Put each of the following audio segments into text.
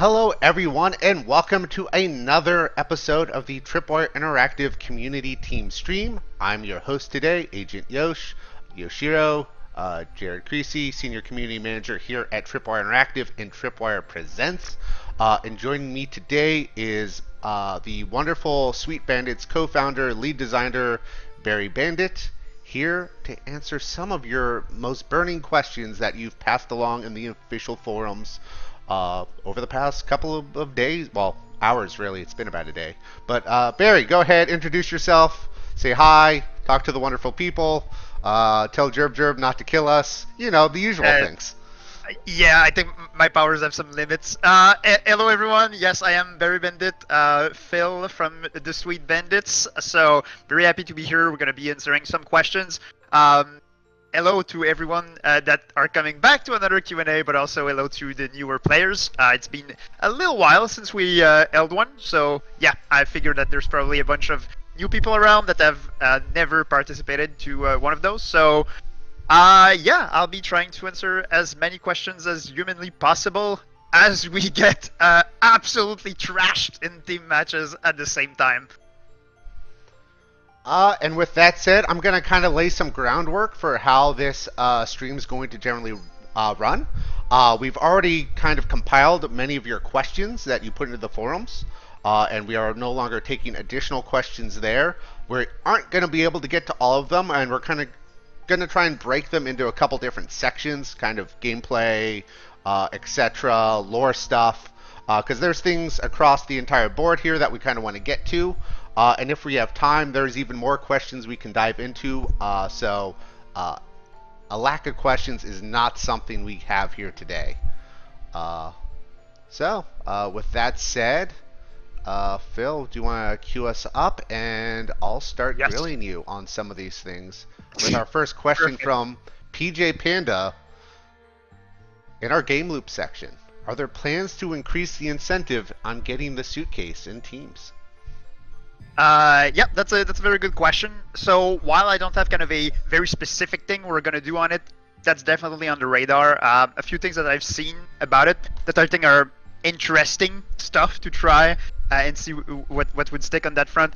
Hello, everyone, and welcome to another episode of the Tripwire Interactive Community Team stream. I'm your host today, Agent Yoshiro, Jared Creasy, Senior Community Manager here at Tripwire Interactive and Tripwire Presents. And joining me today is the wonderful Sweet Bandits co-founder, lead designer, BariBandit, here to answer some of your most burning questions that you've passed along in the official forums over the past couple of days, well, hours really. It's been about a day. But Barry, go ahead, introduce yourself, say hi, talk to the wonderful people, tell Jerb not to kill us, you know, the usual things. Yeah, I think my powers have some limits. Hello everyone, yes, I am BariBandit, Phil from the Sweet Bandits, so very happy to be here. We're going to be answering some questions. Hello to everyone that are coming back to another Q&A, but also hello to the newer players. It's been a little while since we held one, so yeah, I figured that there's probably a bunch of new people around that have never participated to one of those. So yeah, I'll be trying to answer as many questions as humanly possible as we get absolutely trashed in team matches at the same time. And with that said, I'm going to kind of lay some groundwork for how this stream is going to generally run. We've already kind of compiled many of your questions that you put into the forums, and we are no longer taking additional questions there. We aren't going to be able to get to all of them, and we're kind of going to try and break them into a couple different sections, kind of gameplay, etc., lore stuff, because there's things across the entire board here that we kind of want to get to. And if we have time, there's even more questions we can dive into. So a lack of questions is not something we have here today. So with that said, Phil, do you want to cue us up? And I'll start grilling you on some of these things with our first question from PJ Panda in our game loop section. Are there plans to increase the incentive on getting the suitcase in teams? Yeah, that's a very good question. So while I don't have kind of a very specific thing we're gonna do on it, that's definitely on the radar. A few things that I've seen about it that I think are interesting stuff to try and see what would stick on that front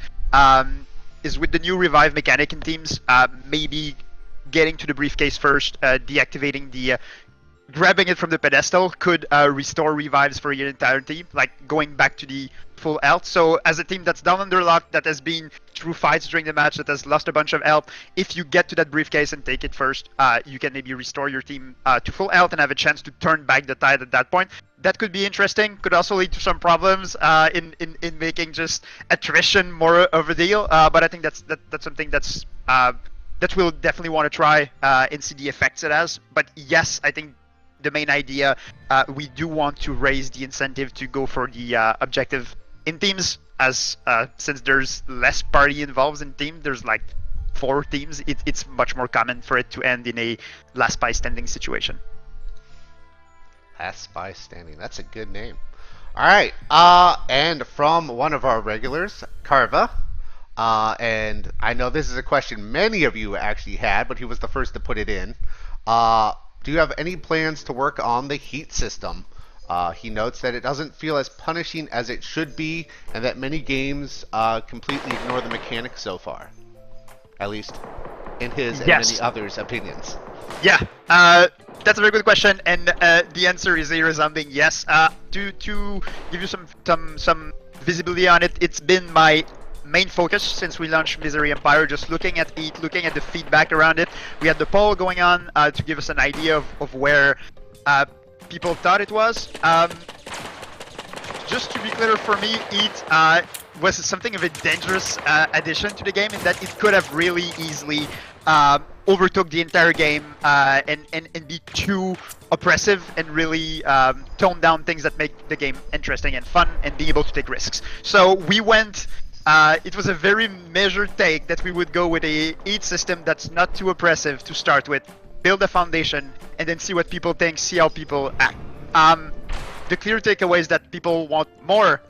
is with the new revive mechanic in teams, maybe getting to the briefcase first, deactivating the grabbing it from the pedestal could restore revives for your entire team, like going back to the full health. So as a team that's down under lock, that has been through fights during the match, that has lost a bunch of health, if you get to that briefcase and take it first, you can maybe restore your team to full health and have a chance to turn back the tide at that point. That could be interesting. Could also lead to some problems in making just attrition more of a deal. But I think that's something that's that we'll definitely want to try and see the effects it has. But yes, I think the main idea, we do want to raise the incentive to go for the objective in teams, as since there's less party involved in team, there's like 4 teams, it's much more common for it to end in a last spy standing situation. Last spy standing, that's a good name. Alright, and from one of our regulars, Carva, and I know this is a question many of you actually had, but he was the first to put it in. Do you have any plans to work on the heat system? He notes that it doesn't feel as punishing as it should be, and that many games completely ignore the mechanic so far. At least in his and many others' opinions. Yeah, that's a very good question, and the answer is a resounding yes. To give you some visibility on it, it's been my main focus since we launched Misery Empire, just looking at it, looking at the feedback around it. We had the poll going on to give us an idea of where people thought it was. Just to be clear, for me, it was something of a dangerous addition to the game, in that it could have really easily overtook the entire game and be too oppressive and really tone down things that make the game interesting and fun and be able to take risks. So we went, it was a very measured take that we would go with a heat system that's not too oppressive to start with, build a foundation, and then see what people think, see how people act. The clear takeaway is that people want more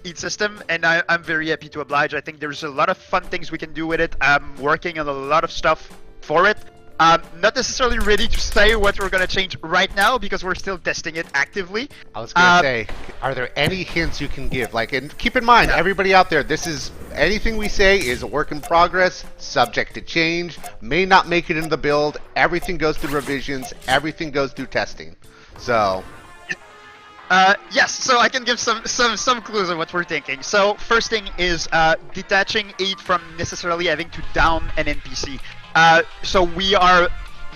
heat system, and I'm very happy to oblige. I think there's a lot of fun things we can do with it. I'm working on a lot of stuff for it. Not necessarily ready to say what we're gonna change right now because we're still testing it actively. I was gonna say, are there any hints you can give? Like, and keep in mind, everybody out there, this is anything we say is a work in progress, subject to change, may not make it into the build. Everything goes through revisions. Everything goes through testing. So. Yes, so I can give some clues on what we're thinking. So first thing is detaching it from necessarily having to down an NPC. So we are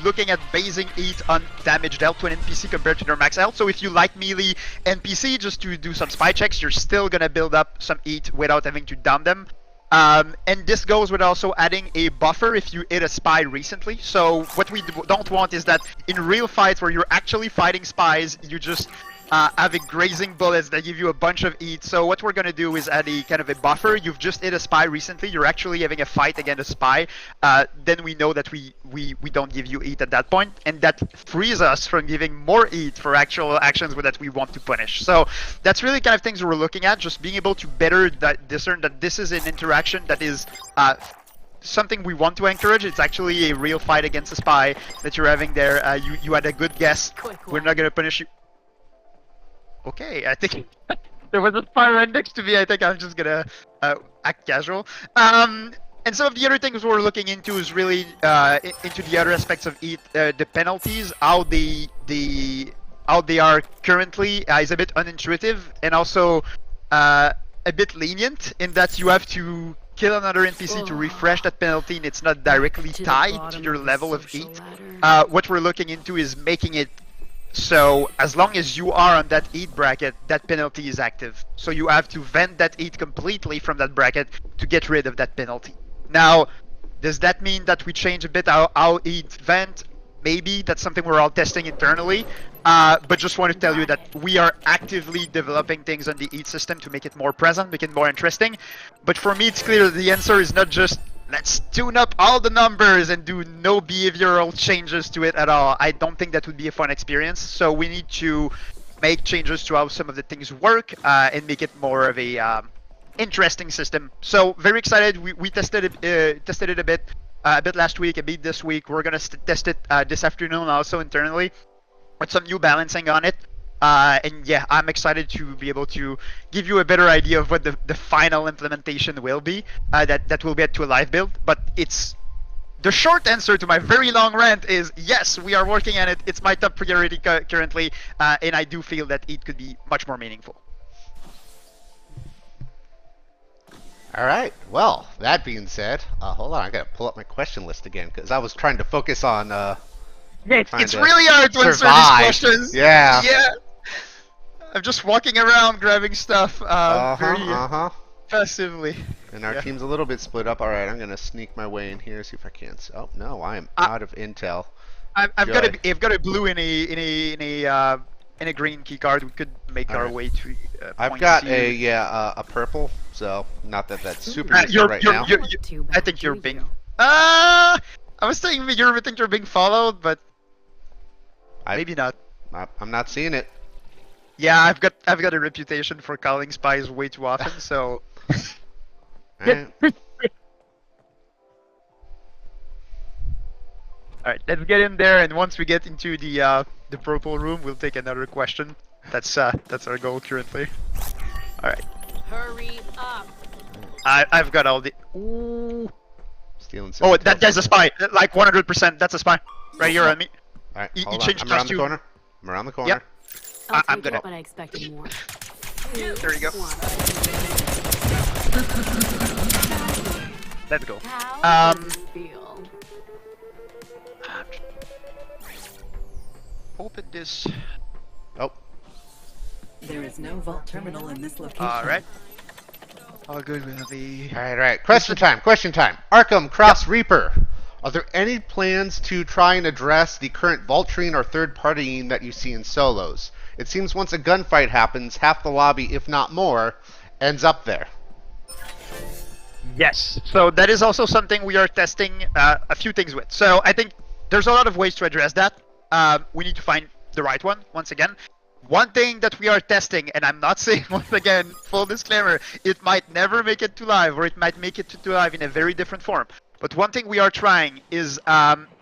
looking at basing it on damage dealt to an NPC compared to their max health. So if you like melee NPC just to do some spy checks, you're still gonna build up some heat without having to down them. And this goes with also adding a buffer if you hit a spy recently. So what we don't want is that in real fights where you're actually fighting spies, you just having grazing bullets that give you a bunch of heat. So what we're gonna do is add a kind of a buffer. You've just hit a spy recently, you're actually having a fight against a spy, then we know that we don't give you heat at that point, and that frees us from giving more heat for actual actions that we want to punish. So that's really kind of things we're looking at, just being able to better discern that this is an interaction that is something we want to encourage. It's actually a real fight against a spy that you're having there. You had a good guess. We're not gonna punish you. Okay, I think there was a spy right next to me. I think I'm just gonna act casual. And some of the other things we're looking into is really into the other aspects of the penalties, how they are currently is a bit unintuitive, and also a bit lenient in that you have to kill another NPC to refresh that penalty, and it's not directly tied to your level of heat. What we're looking into is making it so as long as you are on that heat bracket, that penalty is active. So you have to vent that heat completely from that bracket to get rid of that penalty. Now, does that mean that we change a bit how heat vent? Maybe. That's something we're all testing internally. But just want to tell you that we are actively developing things on the heat system to make it more present, make it more interesting. But for me, it's clear that the answer is not just let's tune up all the numbers and do no behavioral changes to it at all. I don't think that would be a fun experience. So we need to make changes to how some of the things work and make it more of a interesting system. So very excited. We tested it a bit last week, a bit this week. We're gonna test it this afternoon also internally with some new balancing on it. And yeah, I'm excited to be able to give you a better idea of what the final implementation will be. That will get to a live build. But it's the short answer to my very long rant is yes, we are working on it. It's my top priority currently, and I do feel that it could be much more meaningful. All right. Well, that being said, hold on. I gotta pull up my question list again because I was trying to focus on. Yeah, it's really hard to answer these questions. Yeah. Yeah. I'm just walking around grabbing stuff passively. And our team's a little bit split up. All right, I'm gonna sneak my way in here, see if I can. Oh no, I am out of intel. I've got a blue in a green key card. We could make our way to. I've got a purple. So not that that's super useful right now. I think you're being. I was saying you're being followed, but maybe not. I'm not seeing it. Yeah, I've got a reputation for calling spies way too often, so. Right. Alright, let's get in there, and once we get into the purple room, we'll take another question. That's our goal currently. Alright. Hurry up! I've got all the. Ooh. Stealing some. Oh, that guy's a spy. Like 100%. That's a spy. Right here on me. Alright, He hold on. changed I'm around the costume. corner. I'm around the corner. Yep. I'm But gonna. I expected more. There you go. Let's go. How does it feel? Open this. Oh. There is no vault terminal in this location. Alright. All good with the. All right. Question time. Arkham Cross Reaper. Are there any plans to try and address the current vaulting or third partying that you see in solos? It seems once a gunfight happens, half the lobby, if not more, ends up there. Yes. So that is also something we are testing a few things with. So I think there's a lot of ways to address that. We need to find the right one, once again. One thing that we are testing, and I'm not saying once again, full disclaimer, it might never make it to live, or it might make it to live in a very different form. But one thing we are trying is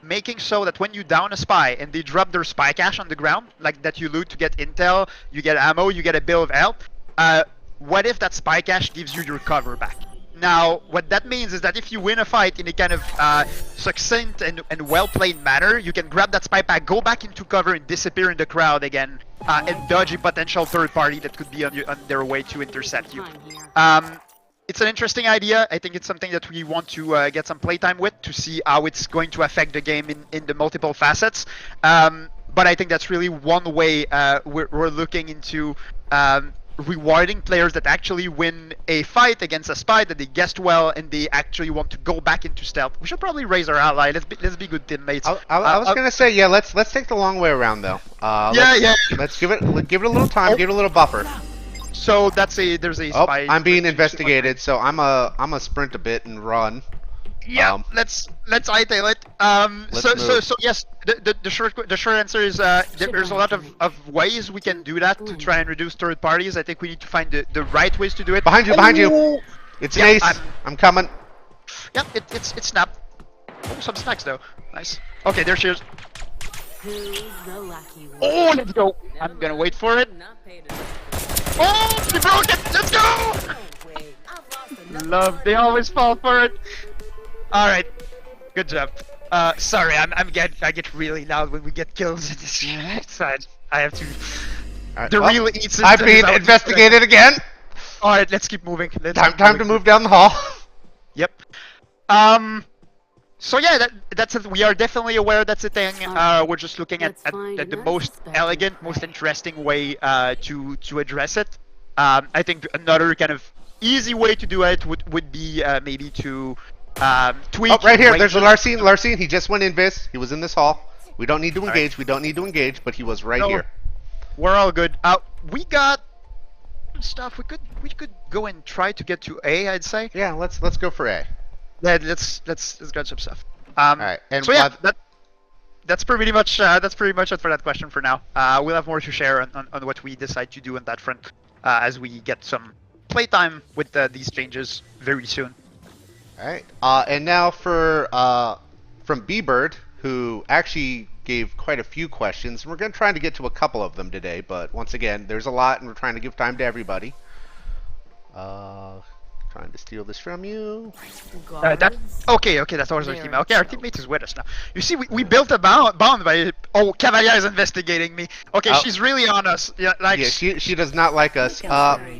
making so that when you down a spy and they drop their spy cache on the ground, like that you loot to get intel, you get ammo, you get a bill of health, what if that spy cache gives you your cover back? Now, what that means is that if you win a fight in a kind of succinct and well-played manner, you can grab that spy pack, go back into cover, and disappear in the crowd again, and dodge a potential third party that could be on their way to intercept you. It's an interesting idea. I think it's something that we want to get some playtime with to see how it's going to affect the game in the multiple facets. But I think that's really one way we're looking into rewarding players that actually win a fight against a spy that they guessed well and they actually want to go back into stealth. We should probably raise our ally. Let's be good teammates. I was gonna say, yeah. Let's take the long way around though. Let's give it a little time. Give it a little buffer. So there's a spy. I'm being investigated, so I'm a sprint a bit and run. Yeah, let's hightail it. So yes, the short answer is there's a lot of ways we can do that to try and reduce third parties. I think we need to find the right ways to do it. Behind you! It's Ace. I'm coming. Yep, it's snapped. Oh, some snacks though. Nice. Okay, there she is. Who's the lucky one? Oh, let's go. I'm gonna wait for it. Oh, she broke it! Let's go! Love, they always fall for it. All right, good job. Sorry, I get really loud when we get kills in this side. I have to. Right, The real eats. I'm being investigated again. All right, let's keep moving. Time to move down the hall. Yep. So yeah, that's it. We are definitely aware that's a thing. We're just looking at the most elegant, most interesting way to address it. I think another kind of easy way to do it would be maybe to tweak. Oh, right here. There's a Larcene. He just went invis. He was in this hall. We don't need to engage. Right. We don't need to engage, but he was right here. We're all good. We got stuff. We could go and try to get to A. I'd say. Yeah. Let's go for A. Yeah, let's get some stuff. Alright, and so yeah, that's pretty much it for that question for now. We'll have more to share on what we decide to do on that front as we get some playtime with these changes very soon. Alright, and now for from B-Bird, who actually gave quite a few questions. We're going to try to get to a couple of them today, but once again, there's a lot, and we're trying to give time to everybody. Trying to steal this from you. Okay, that's our teammate. Okay, our teammate is with us now. You see, we built a bound by. Oh, Cavalier is investigating me. Okay, she's really on us. Yeah, like. Yeah, she does not like us.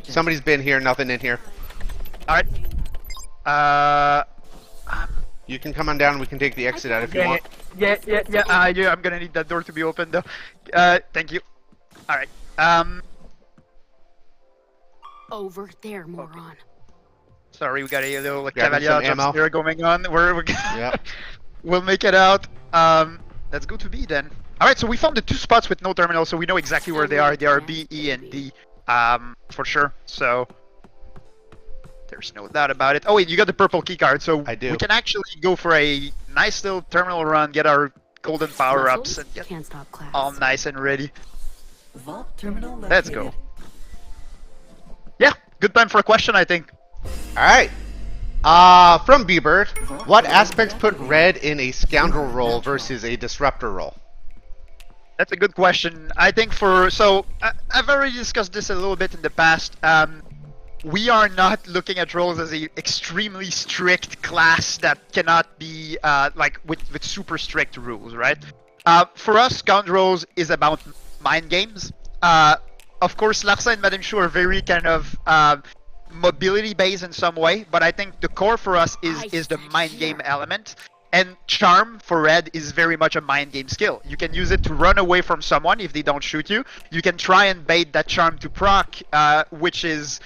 Somebody's been here. Nothing in here. All right. You can come on down. And we can take the exit out if you want. Yeah. I'm gonna need that door to be open though. Thank you. All right. Over there, moron. Sorry, we got a little Grabbing Cavalier some ammo. jump scare going on. We're Yep. We'll make it out. Let's go to B then. All right, so we found the two spots with no terminal, so we know exactly where they are. They are B, E, and D, for sure. So there's no doubt about it. Oh wait, you got the purple key card, so I do. we can actually go for a nice little terminal run, get our golden power-ups, and get Can't stop class. all nice and ready. Vault terminal located. Let's go. Yeah, good time for a question, I think. Alright. From B-Bird, what aspects put Red in a scoundrel role versus a disruptor role? That's a good question. I think I've already discussed this a little bit in the past. We are not looking at roles as a extremely strict class that cannot be like with super strict rules, right? For us, scoundrels is about mind games. Of course, Larsa and Madame Chou are very kind of mobility based in some way, but I think the core for us is the mind game element. And charm for Red is very much a mind game skill. You can use it to run away from someone if they don't shoot you. You can try and bait that charm to proc, which is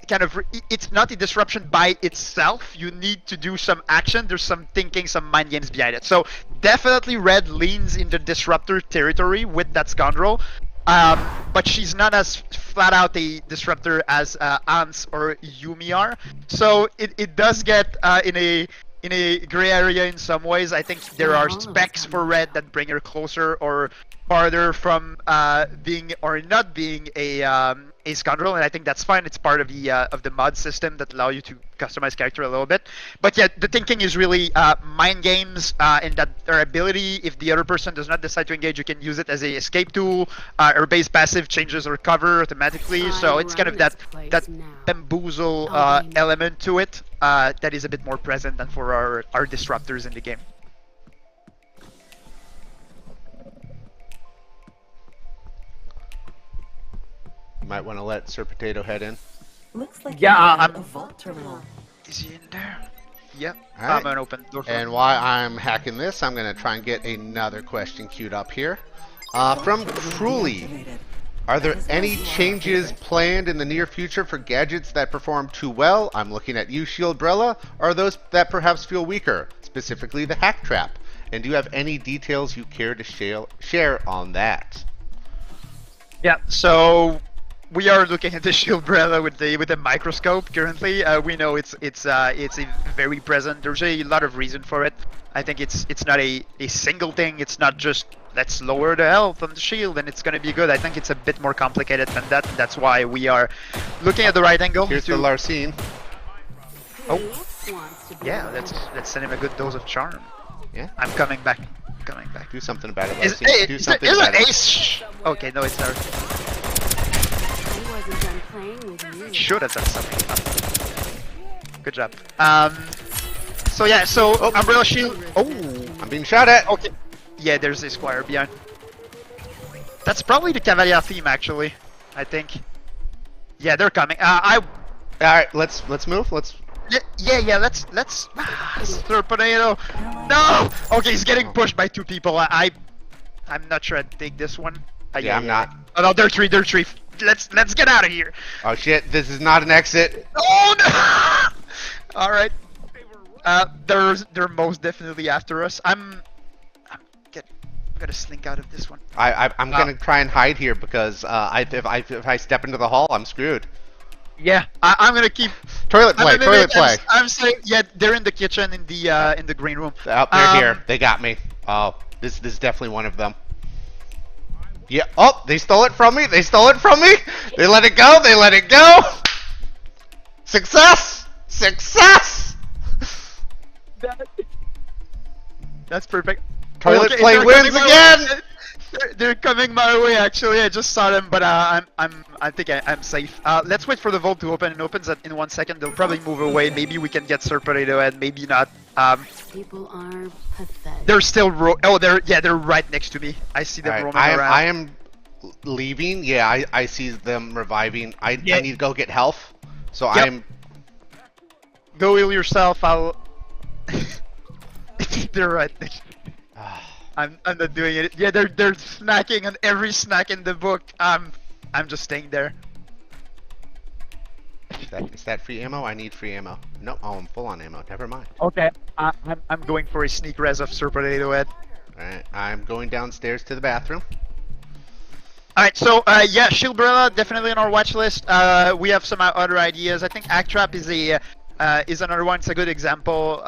kind of, it's not a disruption by itself. You need to do some action. There's some thinking, some mind games behind it. So definitely Red leans into disruptor territory with that scoundrel. But she's not as flat out a disruptor as Ans or Yumi are. So it does get in a gray area in some ways. I think there are specs for Red that bring her closer or farther from being or not being a a scoundrel, and I think that's fine. It's part of the mod system that allow you to customize character a little bit. But yeah, the thinking is really mind games, and that their ability, if the other person does not decide to engage, you can use it as a escape tool. Or base passive changes or cover automatically, so it's kind of that bamboozle element to it that is a bit more present than for our disruptors in the game. You might want to let Sir Potato head in. Looks like Yeah, you have I'm- a vault terminal. Is he in there? Yep. Alright. I'm gonna open the door for And him. while I'm hacking this, I'm going to try and get another question queued up here. From Truly. Deactivated. Are there any changes planned in the near future for gadgets that perform too well? I'm looking at you, Shieldbrella. Or those that perhaps feel weaker, specifically the hack trap? And do you have any details you care to share on that? Yeah. So we are looking at the Shieldbrella with the microscope currently. We know it's a very present. There's a lot of reason for it. I think it's not a single thing. It's not just let's lower the health on the shield and it's gonna be good. I think it's a bit more complicated than that. That's why we are looking at the right angle. Here's the Larcene. Oh. Who wants to be Yeah, a let's send him a good dose of charm. Yeah. I'm coming back. Coming back. Do something about it, Is, Larcene. hey, Do is something there about an it. ace? Okay, no, it's not. I wasn't done playing with you. Should have done something. Good job. So yeah, so umbrella shield. Oh. I'm being shot at. Okay. Yeah, there's a squire behind. That's probably the Cavalier theme, actually. I think. Yeah, they're coming. All right, let's move. Let's. Yeah. Let's. Sir Potato. No. Okay, he's getting pushed by two people. I'm not sure I'd take this one. Yeah, I'm not. Oh no, they're three. Let's get out of here. Oh shit! This is not an exit. Oh no! All right. They're most definitely after us. I'm gonna slink out of this one. I'm gonna try and hide here because if I step into the hall, I'm screwed. Yeah, I'm gonna keep. Toilet play. I'm saying, yeah, they're in the kitchen in the green room. Oh, they're here. They got me. Oh, this is definitely one of them. Yeah. Oh, they stole it from me. They let it go. Success. That's perfect. Toilet Okay, play they're wins coming my way. again. They're coming my way. Actually, I just saw them, but I think I'm safe. Let's wait for the vault to open. It opens in 1 second. They'll probably move away. Maybe we can get Sir Potato and maybe not. People are pathetic. They're still they're right next to me. I see them roaming around. I am leaving. Yeah, I see them reviving. I need to go get health. So Yep. I'm. Go heal yourself. I'll. They're right next to me. I'm not doing it. Yeah, they're snacking on every snack in the book. I'm just staying there. Is that free ammo? I need free ammo. No, oh, I'm full on ammo. Never mind. Okay. I'm going for a sneak res of Sir Potato Head. Alright, I'm going downstairs to the bathroom. Alright, so yeah, Shieldbrella definitely on our watch list. We have some other ideas. I think Act Trap is another one. It's a good example.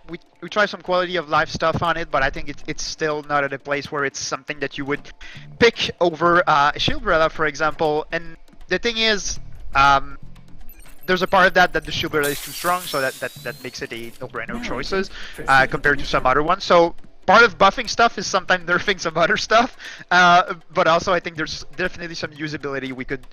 We try some quality of life stuff on it, but I think it's still not at a place where it's something that you would pick over Shieldbrella, for example. And the thing is, there's a part of that the Shieldbrella is too strong, so that makes it a no-brainer choices compared to some other ones. So part of buffing stuff is sometimes nerfing some other stuff, but also I think there's definitely some usability we could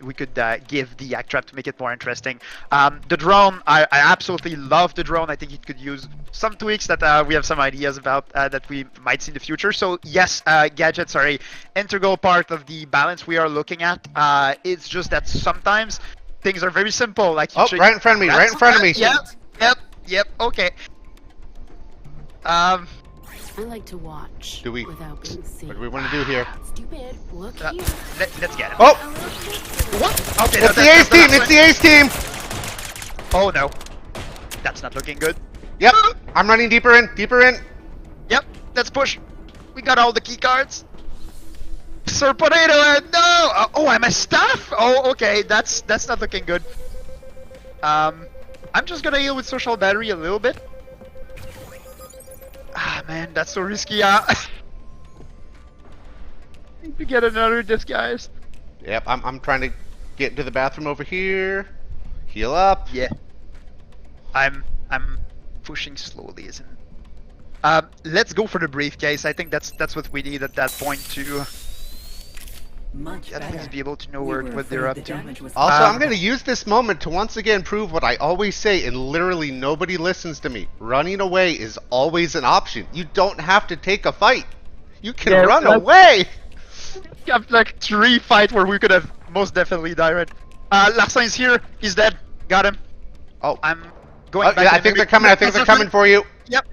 give the Act Trap to make it more interesting. The drone, I absolutely love the drone. I think it could use some tweaks that we have some ideas about that we might see in the future. So yes, gadgets are a integral part of the balance we are looking at. It's just that sometimes things are very simple. Like Right in front of me. Yep. Okay. I like to watch Do we- without being seen. What do we want to do here? Stupid. Look here. Let's get it. Oh! What? Okay, It's the ace team! It's the ace team! Oh no, that's not looking good. Yep, I'm running deeper in. Yep, let's push. We got all the key cards. Sir Potato Head, no! Oh, I'm a staff. Oh, okay, that's not looking good. I'm just gonna heal with social battery a little bit. Ah man, that's so risky. Need to get another disguise. Yep, I'm trying to Get into the bathroom over here. Heal up. Yeah. I'm pushing slowly, isn't it? Let's go for the briefcase. I think that's what we need at that point to Much at better. least be able to know We where were what they're afraid up the to. damage was Also, I'm Um, going to use this moment to once again prove what I always say, and literally nobody listens to me. Running away is always an option. You don't have to take a fight. You can Yeah, run like- away. Got like 3 fights where we could have most definitely died. Right? Larson is here. He's dead. Got him. Oh, I'm going back. yeah, I to think the- they're coming. I think they're coming for you. Yep.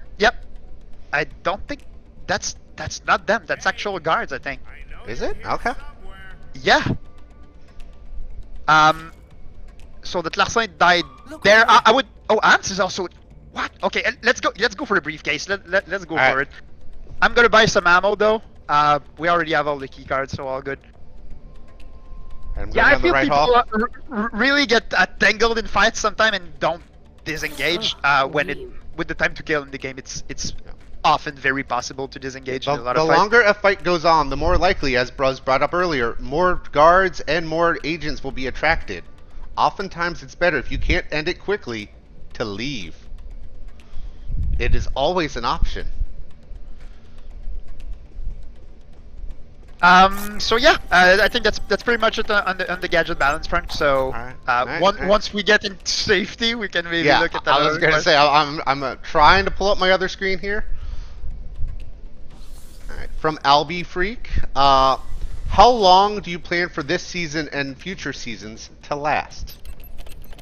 I don't think that's not them. That's actual guards, I think. Is it? Okay. Yeah. So that Larson died there. I would. Oh, Ants is also. What? Okay, let's go. Let's go for the briefcase. Let's go All for right. it. I'm gonna buy some ammo though. We already have all the key cards, so all good. And I'm Yeah, going I down the feel right people hall. really get tangled in fights sometime and don't disengage when it lame. with the time to kill in the game. It's often very possible to disengage in a lot The of fights. longer a fight goes on, the more likely, as Bruz brought up earlier, more guards and more agents will be attracted. Oftentimes, it's better if you can't end it quickly to leave. It is always an option. So yeah, I think that's pretty much it on the gadget balance front. So Alright, alright, alright. once we get into safety, we can maybe Yeah, look at that. I was other going to part. say, I'm trying to pull up my other screen here. Alright, from Albi Freak. How long do you plan for this season and future seasons to last?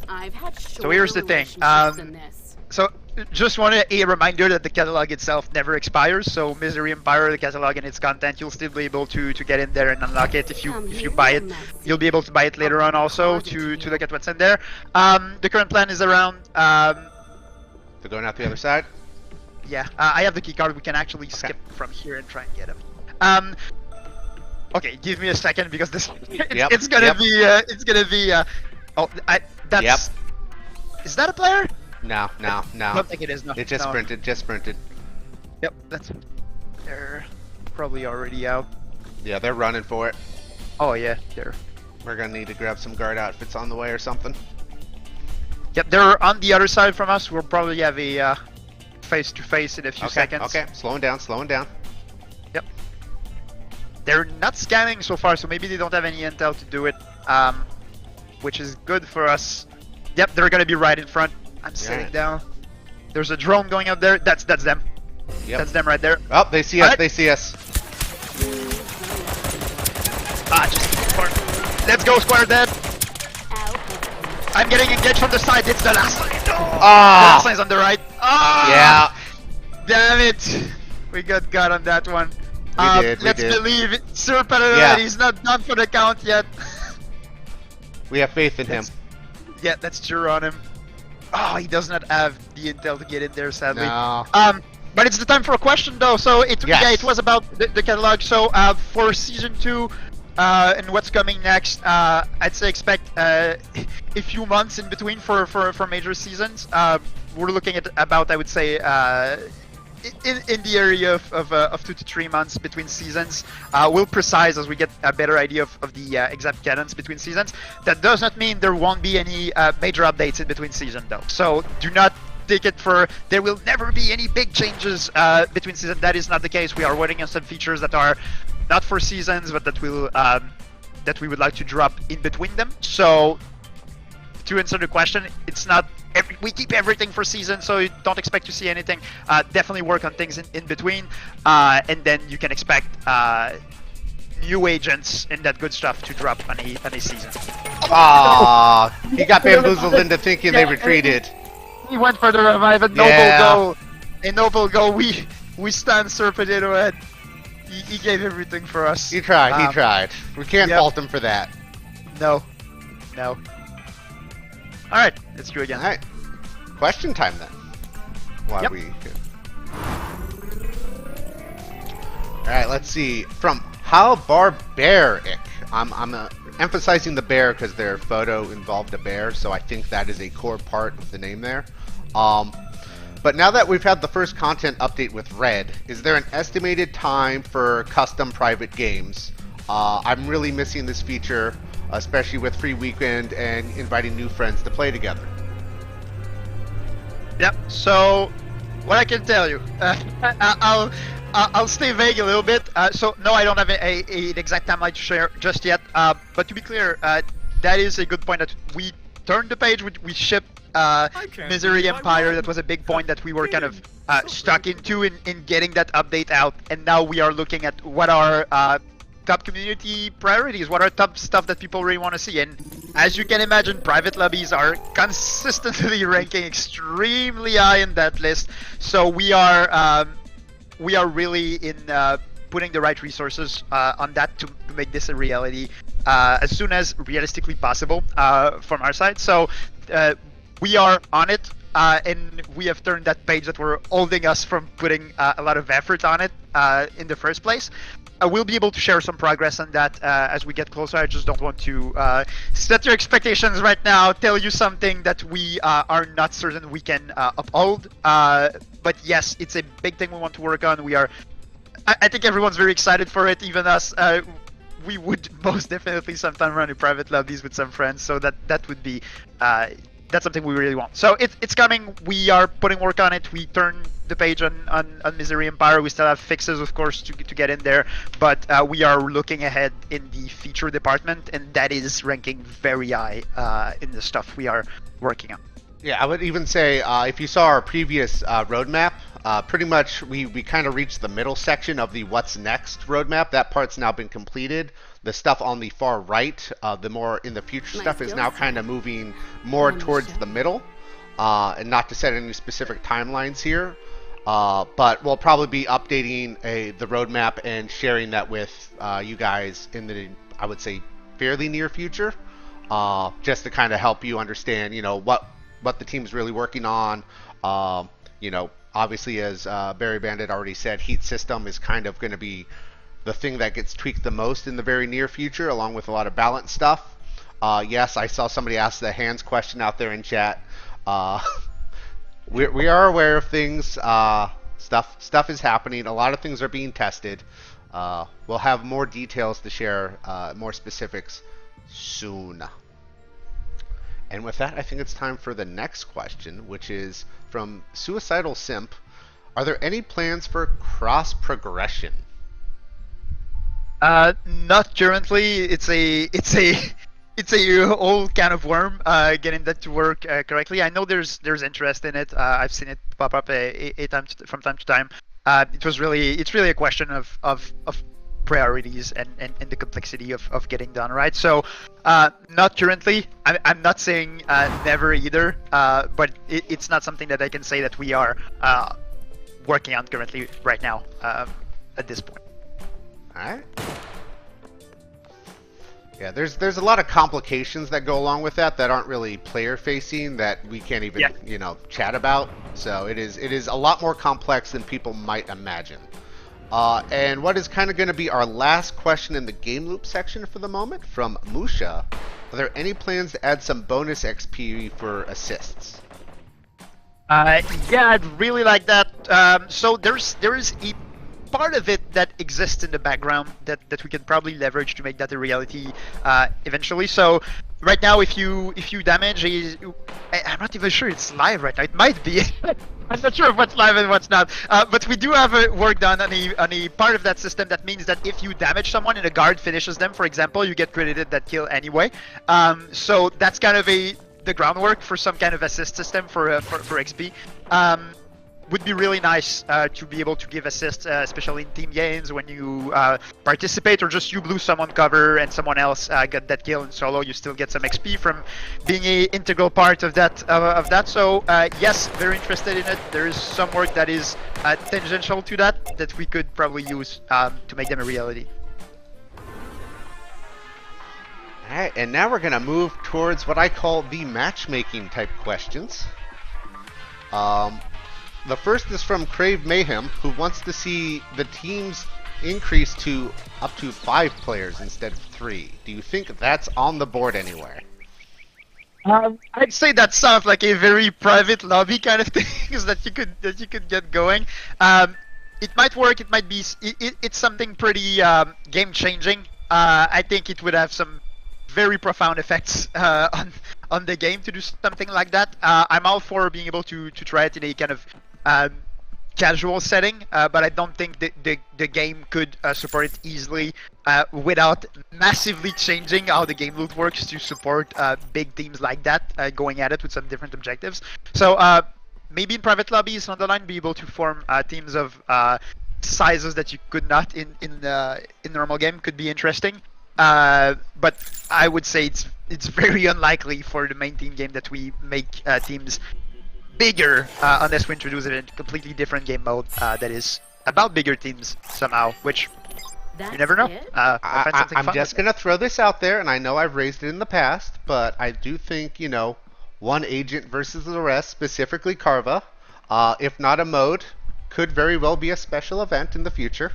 I've had So here's the thing, relationships than this. So just wanted a reminder that the catalog itself never expires. So Misery Empire, the catalog and its content, you'll still be able to get in there and unlock it if you buy it. You'll be able to buy it later on also to look at what's in there. The current plan is around. They're going out the other side? Yeah, I have the key card. We can actually skip from here and try and get him. Okay, give me a second because this it's gonna yep. be it's gonna be. Oh, that's. Yep. Is that a player? No. I don't think it is. No. It just no. sprinted. Yep, that's. They're probably already out. Yeah, they're running for it. Oh yeah, they're. We're gonna need to grab some guard outfits on the way or something. Yep, they're on the other side from us. We'll probably have a face-to-face in a few seconds. Okay, slowing down. Yep. They're not scanning so far, so maybe they don't have any intel to do it, which is good for us. Yep, they're gonna be right in front. I'm sitting Right. down. There's a drone going up there. That's them. Yep. That's them right there. Oh, they see us. Alright. They see us. Just square. Let's go, square dead. I'm getting engaged from the side. It's the last line. No. The Ah! last line's on the right. Ah! Yeah. Damn it! We got on that one. We did. Let's believe it. Sir Pereira, Yeah. he's not done for the count yet. We have faith in him. Yeah, that's true on him. Oh, he does not have the intel to get in there, sadly. No. But it's the time for a question though. So it Yes. was about the catalog. So for season 2 and what's coming next, I'd say expect a few months in between for major seasons. We're looking at about, I would say, in the area of 2 to 3 months between seasons. We'll precise as we get a better idea of the exact cadence between seasons. That does not mean there won't be any major updates in between seasons though. So do not take it for there will never be any big changes between seasons. That is not the case. We are working on some features that are not for seasons, but that will that we would like to drop in between them. So to answer the question, it's not we keep everything for season, so you don't expect to see anything. Definitely work on things in between, and then you can expect new agents and that good stuff to drop on a season. Ah, he got bamboozled into thinking they retreated. He went for the revive, a Yeah. noble goal. A noble goal. We stand Sir Potato Head. He gave everything for us. He tried. We can't Yep. fault him for that. No. Alright, let's do it again. All right. Question time then. While Yep. All right, let's see. From How Barbaric. I'm emphasizing the bear because their photo involved a bear, so I think that is a core part of the name there. But now that we've had the first content update with Red, is there an estimated time for custom private games? I'm really missing this feature. especially with free weekend and inviting new friends to play together. Yep. So, what I can tell you, I'll stay vague a little bit. So no, I don't have an exact timeline to share just yet. But to be clear, that is a good point that we turned the page. We shipped Misery Empire. That was a big point that we were kind of stuck into in getting that update out. And now we are looking at what our top community priorities, what are top stuff that people really want to see. And as you can imagine, private lobbies are consistently ranking extremely high in that list. So we are really in putting the right resources on that to make this a reality as soon as realistically possible from our side. So we are on it, and we have turned that page that were holding us from putting a lot of effort on it in the first place. We'll be able to share some progress on that as we get closer. I just don't want to set your expectations right now, tell you something that we are not certain we can uphold. But yes, it's a big thing we want to work on. I think everyone's very excited for it, even us. We would most definitely sometime run a private lobbies with some friends, so that would be that's something we really want. So it's coming. We are putting work on it. We turn the page on Misery Empire. We still have fixes, of course, to get in there, but we are looking ahead in the feature department, and that is ranking very high in the stuff we are working on. Yeah, I would even say if you saw our previous roadmap, pretty much we kind of reached the middle section of the what's next roadmap. That part's now been completed. The stuff on the far right, the more in the future stuff, is now kind of moving more towards the middle. And not to set any specific timelines here, but we'll probably be updating the roadmap and sharing that with you guys in the, I would say, fairly near future, just to kind of help you understand, what the team's really working on. Obviously, as BariBandit already said, heat system is kind of going to be the thing that gets tweaked the most in the very near future, along with a lot of balance stuff. Yes, I saw somebody ask the hands question out there in chat. We are aware of things. Stuff is happening. A lot of things are being tested. We'll have more details to share, more specifics soon. And with that, I think it's time for the next question, which is from Suicidal Simp. Are there any plans for cross progression? Not currently. It's a whole can of worm getting that to work correctly. I know there's interest in it. I've seen it pop up from time to time. It's really a question of priorities and the complexity of getting done right. So not currently. I'm not saying never either, but it's not something that I can say that we are working on currently right now at this point. Alright. Yeah, there's a lot of complications that go along with that aren't really player facing, that we can't even chat about. So it is a lot more complex than people might imagine. And what is kind of going to be our last question in the game loop section for the moment, from Musha: are there any plans to add some bonus XP for assists? Yeah, I'd really like that. So there is a part of it that exists in the background that we can probably leverage to make that a reality eventually. So right now, if you damage I'm not even sure it's live right now. It might be. I'm not sure what's live and what's not. But we do have work done on a part of that system that means that if you damage someone and a guard finishes them, for example, you get credited that kill anyway. So that's kind of the groundwork for some kind of assist system for XP. Would be really nice to be able to give assists, especially in team games when you participate, or just you blew someone cover and someone else got that kill in solo. You still get some XP from being an integral part of that. So yes, very interested in it. There is some work that is tangential to that we could probably use to make them a reality. Alright, and now we're going to move towards what I call the matchmaking type questions. The first is from Crave Mayhem, who wants to see the teams increase to up to 5 players instead of 3. Do you think that's on the board anywhere? I'd say that sounds like a very private lobby kind of thing that you could get going. It might work. It might be. It's something pretty game changing. I think it would have some very profound effects on the game to do something like that. I'm all for being able to try it in a kind of casual setting, but I don't think the game could support it easily without massively changing how the game loop works to support big teams like that going at it with some different objectives. So maybe in private lobbies on the line, be able to form teams of sizes that you could not in normal game could be interesting. But I would say it's very unlikely for the main team game that we make teams bigger unless we introduce it in a completely different game mode that is about bigger teams somehow, which you never know. I'm just gonna throw this out there, and I know I've raised it in the past, but I do think, you know, one agent versus the rest, specifically Carva, if not a mode, could very well be a special event in the future.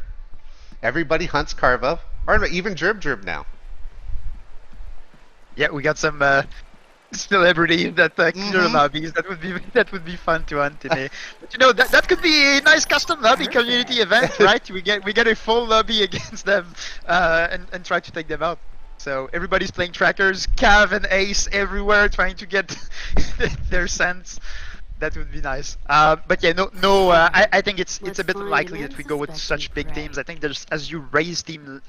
Everybody hunts Carva, or even Jerb now. Yeah, we got some celebrity that clear lobbies. That would be fun to hunt today. But you know, that could be a nice custom lobby community event, right? We get a full lobby against them and try to take them out. So everybody's playing trackers, Cav and Ace everywhere, trying to get their sense. That would be nice. But yeah, I think it's a bit unlikely that we go with such big teams. I think there's, as you raise team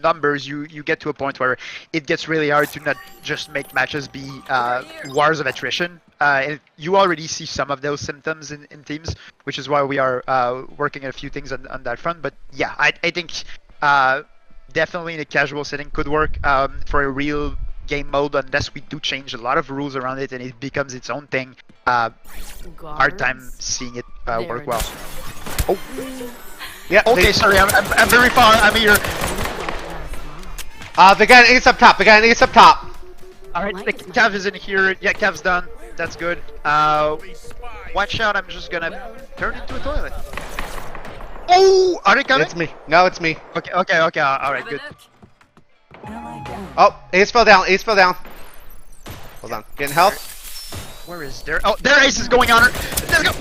numbers, you get to a point where it gets really hard to not just make matches be wars of attrition. And you already see some of those symptoms in teams, which is why we are working on a few things on that front. But yeah, I think definitely in a casual setting could work for a real game mode, unless we do change a lot of rules around it and it becomes its own thing. Hard time seeing it work well. Oh, yeah. Okay, sorry, I'm very far. I'm here. They got an ace up top. All right, Cav is in here. Yeah, Cav's done. That's good. Watch out! I'm just gonna turn into a toilet. Oh, are they coming? It's me. No, it's me. Okay. All right, good. Oh, ace fell down. Hold on. Getting help. Where is there? Oh, their ace is going on her. Let's go.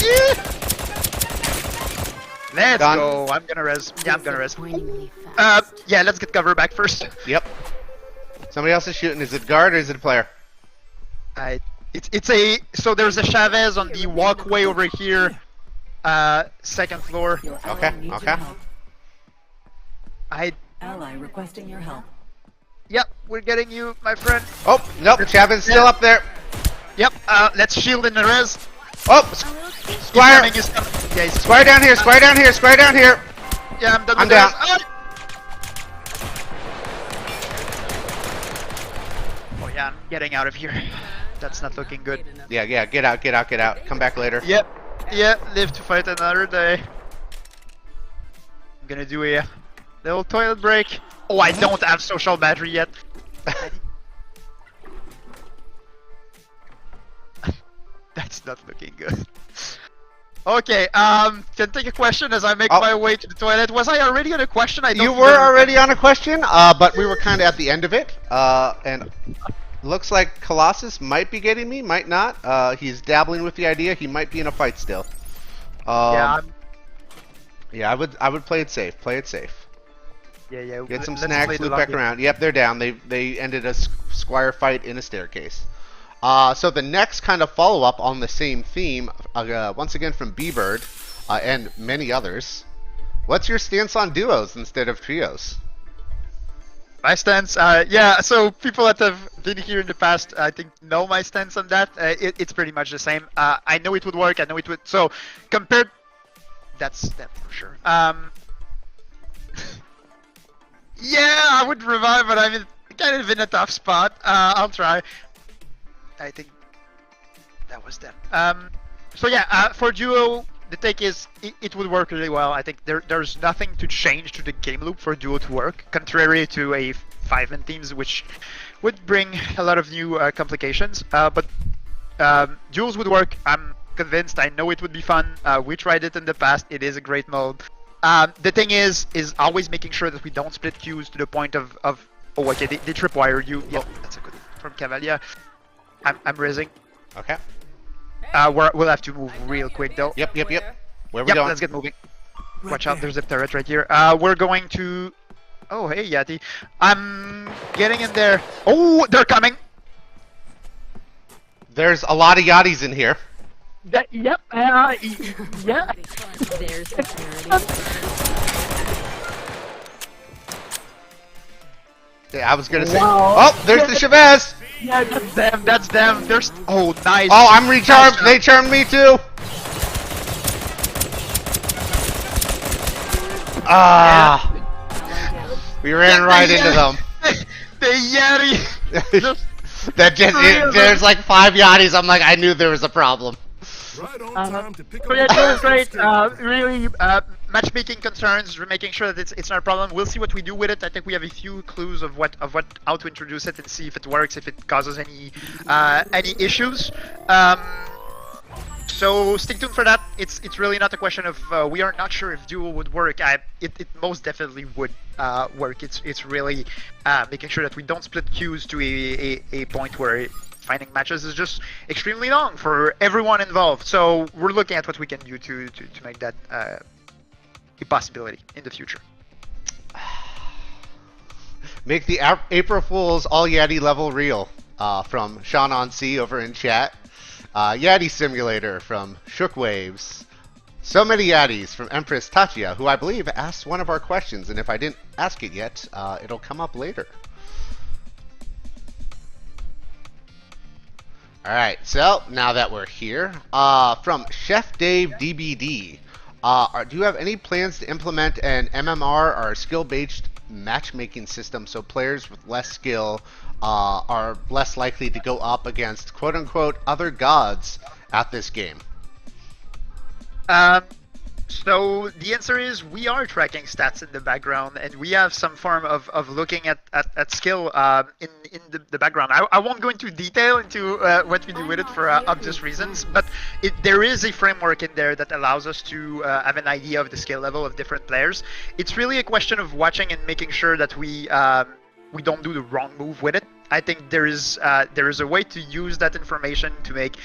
Yeah. Let's go. I'm gonna res. Yeah, I'm gonna res. Yeah, let's get cover back first. Yep. Somebody else is shooting. Is it guard or is it a player? It's a. So there's a Chavez on the walkway over here. Second floor. Okay. Ally requesting your help. Yep, we're getting you, my friend. Oh, nope. Chavez is still up there. Yep. Let's shield in the res. Oh, Squire. Yeah, he's Squire down here. Yeah, I'm done. I'm down. Oh yeah, I'm getting out of here. That's not looking good. Yeah. Get out. Come back later. Yep. Yeah, live to fight another day. I'm gonna do a little toilet break. Oh, I don't have social battery yet. That's not looking good. Okay, can take a question as I make my way to the toilet. Was I already on a question? You were already on a question, but we were kind of at the end of it. And looks like Colossus might be getting me, might not. He's dabbling with the idea. He might be in a fight still. Yeah, I would play it safe. Yeah. Get some snacks, loop back around. Yep, they're down. They ended a Squire fight in a staircase. So the next kind of follow-up on the same theme, once again from B-Bird and many others. What's your stance on duos instead of trios? My stance, yeah, so people that have been here in the past, I think, know my stance on that. It's pretty much the same. I know it would work, so compared... That's that for sure. Yeah, I would revive, but I'm kind of in a tough spot. I'll try. I think that was them. So yeah, for duo, the take is it would work really well. I think there's nothing to change to the game loop for duo to work, contrary to a 5-man teams, which would bring a lot of new complications. But duos would work. I'm convinced. I know it would be fun. We tried it in the past. It is a great mode. The thing is always making sure that we don't split queues to the point of oh okay, they tripwire you. Yeah, that's a good one from Cavalier. I'm raising. Okay. We'll have to move real quick though. Yep. Where we going? Let's get moving. Watch out, there's a turret right here. We're going to Oh, hey, Yeti. I'm getting in there. Oh, they're coming. There's a lot of yachties in here. Yep. Yeah. There's security. Yeah, I was gonna say. Wow. Oh, there's the Chavez. Yeah. That's them. That's them. There's. Oh, nice. Oh, I'm recharmed. Nice. They charmed me too. Ah, we ran right into them. The Yeti. That just, there's like 5 yachties. I'm like, I knew there was a problem. Right on time to pick up. So yeah, doing great. Really. Matchmaking concerns, we're making sure that it's not a problem. We'll see what we do with it. I think we have a few clues of how to introduce it and see if it works, if it causes any issues. So stick tuned for that. It's really not a question of we are not sure if duo would work. It most definitely would work. It's really making sure that we don't split queues to a point where finding matches is just extremely long for everyone involved. So we're looking at what we can do to make that a possibility in the future. Make the April Fool's all Yeti level real. From Sean on C over in chat. Yeti Simulator from Shookwaves. So many Yatis from Empress Tachia, who I believe asked one of our questions, and if I didn't ask it yet, it'll come up later. Alright, so now that we're here, from Chef Dave DBD, do you have any plans to implement an MMR or skill-based matchmaking system so players with less skill are less likely to go up against quote-unquote other gods at this game? So the answer is we are tracking stats in the background, and we have some form of looking at skill in the background. I won't go into detail into what we do with it for obvious reasons, but there is a framework in there that allows us to have an idea of the skill level of different players. It's really a question of watching and making sure that we don't do the wrong move with it. I think there is a way to use that information to make,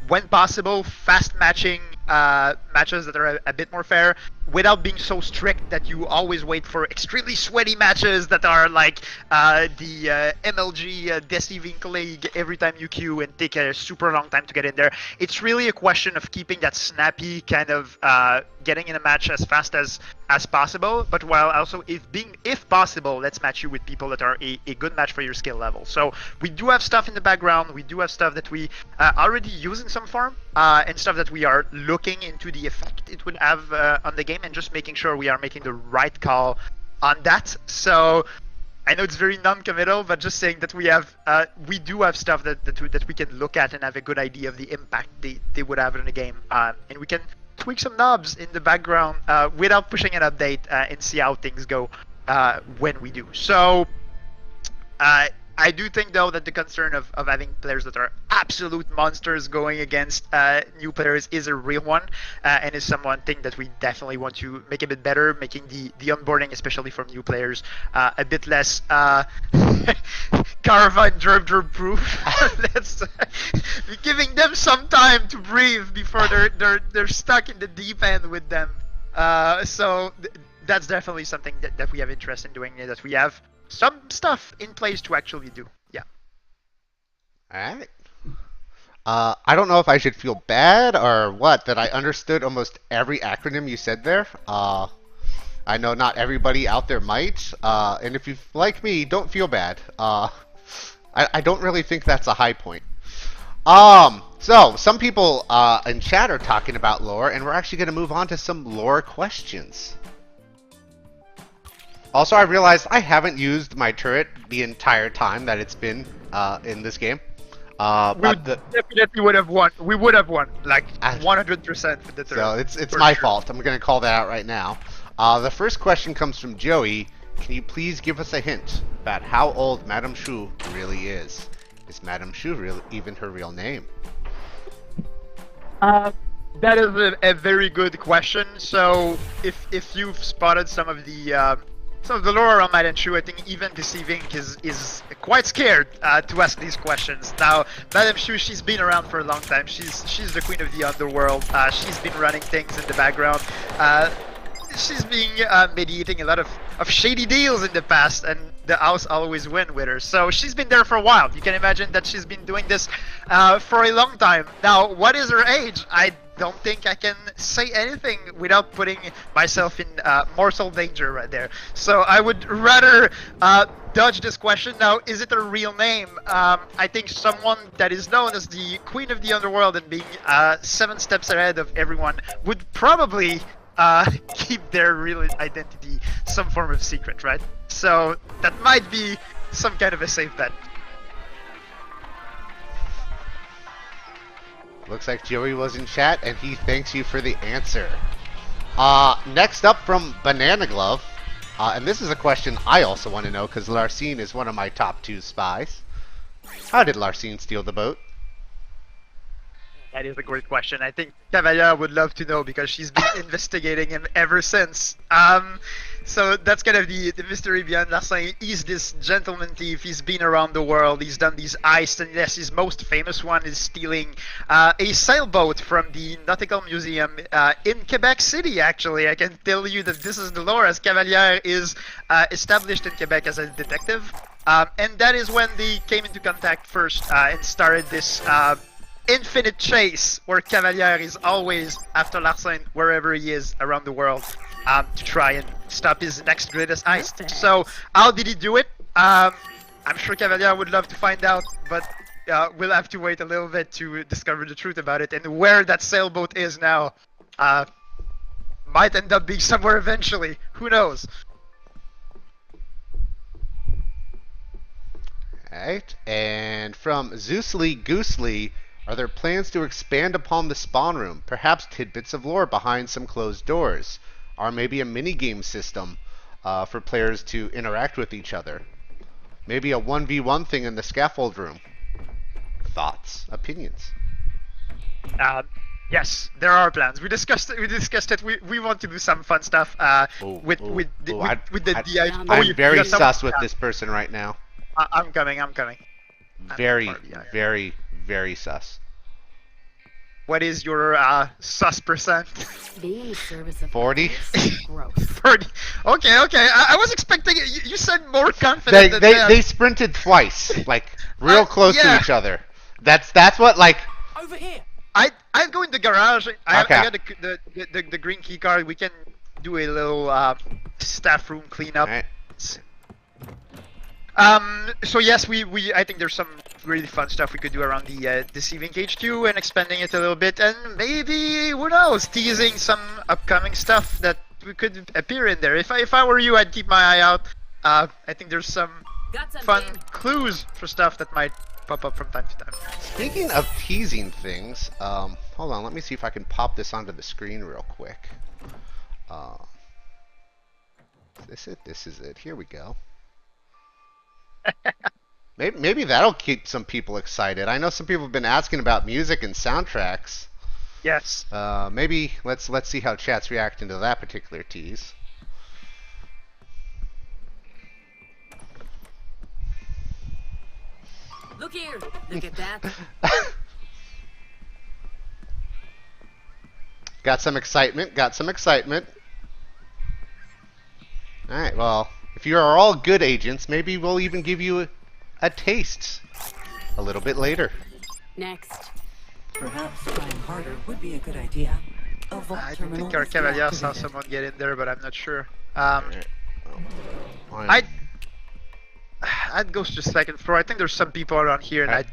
when possible, fast matching matches that are a bit more fair, without being so strict that you always wait for extremely sweaty matches that are like the MLG Deceive Inc League every time you queue and take a super long time to get in there. It's really a question of keeping that snappy kind of getting in a match as fast as possible, but while also if possible, let's match you with people that are a good match for your skill level. So we do have stuff in the background, we do have stuff that we already use in some form, and stuff that we are looking into the effect it would have on the game, and just making sure we are making the right call on that. So I know it's very non-committal, but just saying that we do have stuff that we can look at and have a good idea of the impact they would have in the game, and we can tweak some knobs in the background without pushing an update and see how things go when we do. So I do think, though, that the concern of having players that are absolute monsters going against new players is a real one, and is one thing that we definitely want to make a bit better, making the onboarding, especially from new players, a bit less Carva and Derp proof. Let's giving them some time to breathe before they're stuck in the deep end with them. So that's definitely something that we have interest in doing, that we have some stuff in place to actually do. Yeah. Alright. I don't know if I should feel bad or what, that I understood almost every acronym you said there. I know not everybody out there might, and if you, like me, don't feel bad. I don't really think that's a high point. So, some people in chat are talking about lore, and we're actually going to move on to some lore questions. Also, I realized I haven't used my turret the entire time that it's been in this game. Definitely would have won. We would have won, like 100% with the turret. So it's my fault. I'm going to call that out right now. The first question comes from Joey. Can you please give us a hint about how old Madame Shu really is? Is Madame Shu even her real name? That is a very good question. So if you've spotted some of the lore around Madame Shu, I think even Deceive Inc is quite scared to ask these questions. Now, Madame Shu, she's been around for a long time. She's the queen of the underworld. She's been running things in the background. She's been mediating a lot of of shady deals in the past, and the house always win with her. So she's been there for a while. You can imagine that she's been doing this for a long time. Now, what is her age? I don't think I can say anything without putting myself in mortal danger right there. So I would rather dodge this question. Now, is it a real name? I think someone that is known as the Queen of the Underworld and being 7 steps ahead of everyone would probably keep their real identity some form of secret, right? So that might be some kind of a safe bet. Looks like Joey was in chat, and he thanks you for the answer. Next up from Banana Glove, and this is a question I also want to know because Larcene is one of my top 2 spies. How did Larcene steal the boat? That is a great question. I think Cavalier would love to know because she's been investigating him ever since. So that's kind of the mystery behind Larcene. He's this gentleman thief. He's been around the world. He's done these heists, and yes, his most famous one is stealing a sailboat from the Nautical Museum in Quebec City, actually. I can tell you that this is the lore, as Cavalier is established in Quebec as a detective. And that is when they came into contact first and started this infinite chase where Cavalier is always after Larcene wherever he is around the world to try and stop his next greatest heist. So how did he do it? I'm sure Cavalier would love to find out, but we'll have to wait a little bit to discover the truth about it. And where that sailboat is now might end up being somewhere eventually. Who knows? Alright, and from Zeusly Goosely, are there plans to expand upon the spawn room? Perhaps tidbits of lore behind some closed doors? Or maybe a minigame system for players to interact with each other? Maybe a 1v1 thing in the scaffold room? Thoughts? Opinions? Yes, there are plans. We discussed it. We want to do some fun stuff with the DI. I'm very sus with this person right now. I'm coming. Very, very sus. What is your sus percent? Being in the service of 40? gross. 30. Okay. I was expecting it. You said more confident than that. They sprinted twice, like real close to each other. That's what like. Over here. I go in the garage. I Okay. got the green key card. We can do a little staff room cleanup. Alright. So yes, I think there's some really fun stuff we could do around the Deceive Inc HQ and expanding it a little bit, and maybe, who knows, teasing some upcoming stuff that we could appear in there. If I were you, I'd keep my eye out. I think there's some fun clues for stuff that might pop up from time to time. Speaking of teasing things, hold on, let me see if I can pop this onto the screen real quick. This is it. Here we go. Maybe that'll keep some people excited. I know some people have been asking about music and soundtracks. Yes. Maybe let's see how chat's reacting to that particular tease. Look here. Look at that. Got some excitement. Alright, well, if you are all good agents, maybe we'll even give you a taste a little bit later. Next. Perhaps trying harder would be a good idea. A vault I don't terminal think our is Cavalier saw deactivated. someone get in there, but I'm not sure. Alright. I'd go to the second floor. I think there's some people around here, and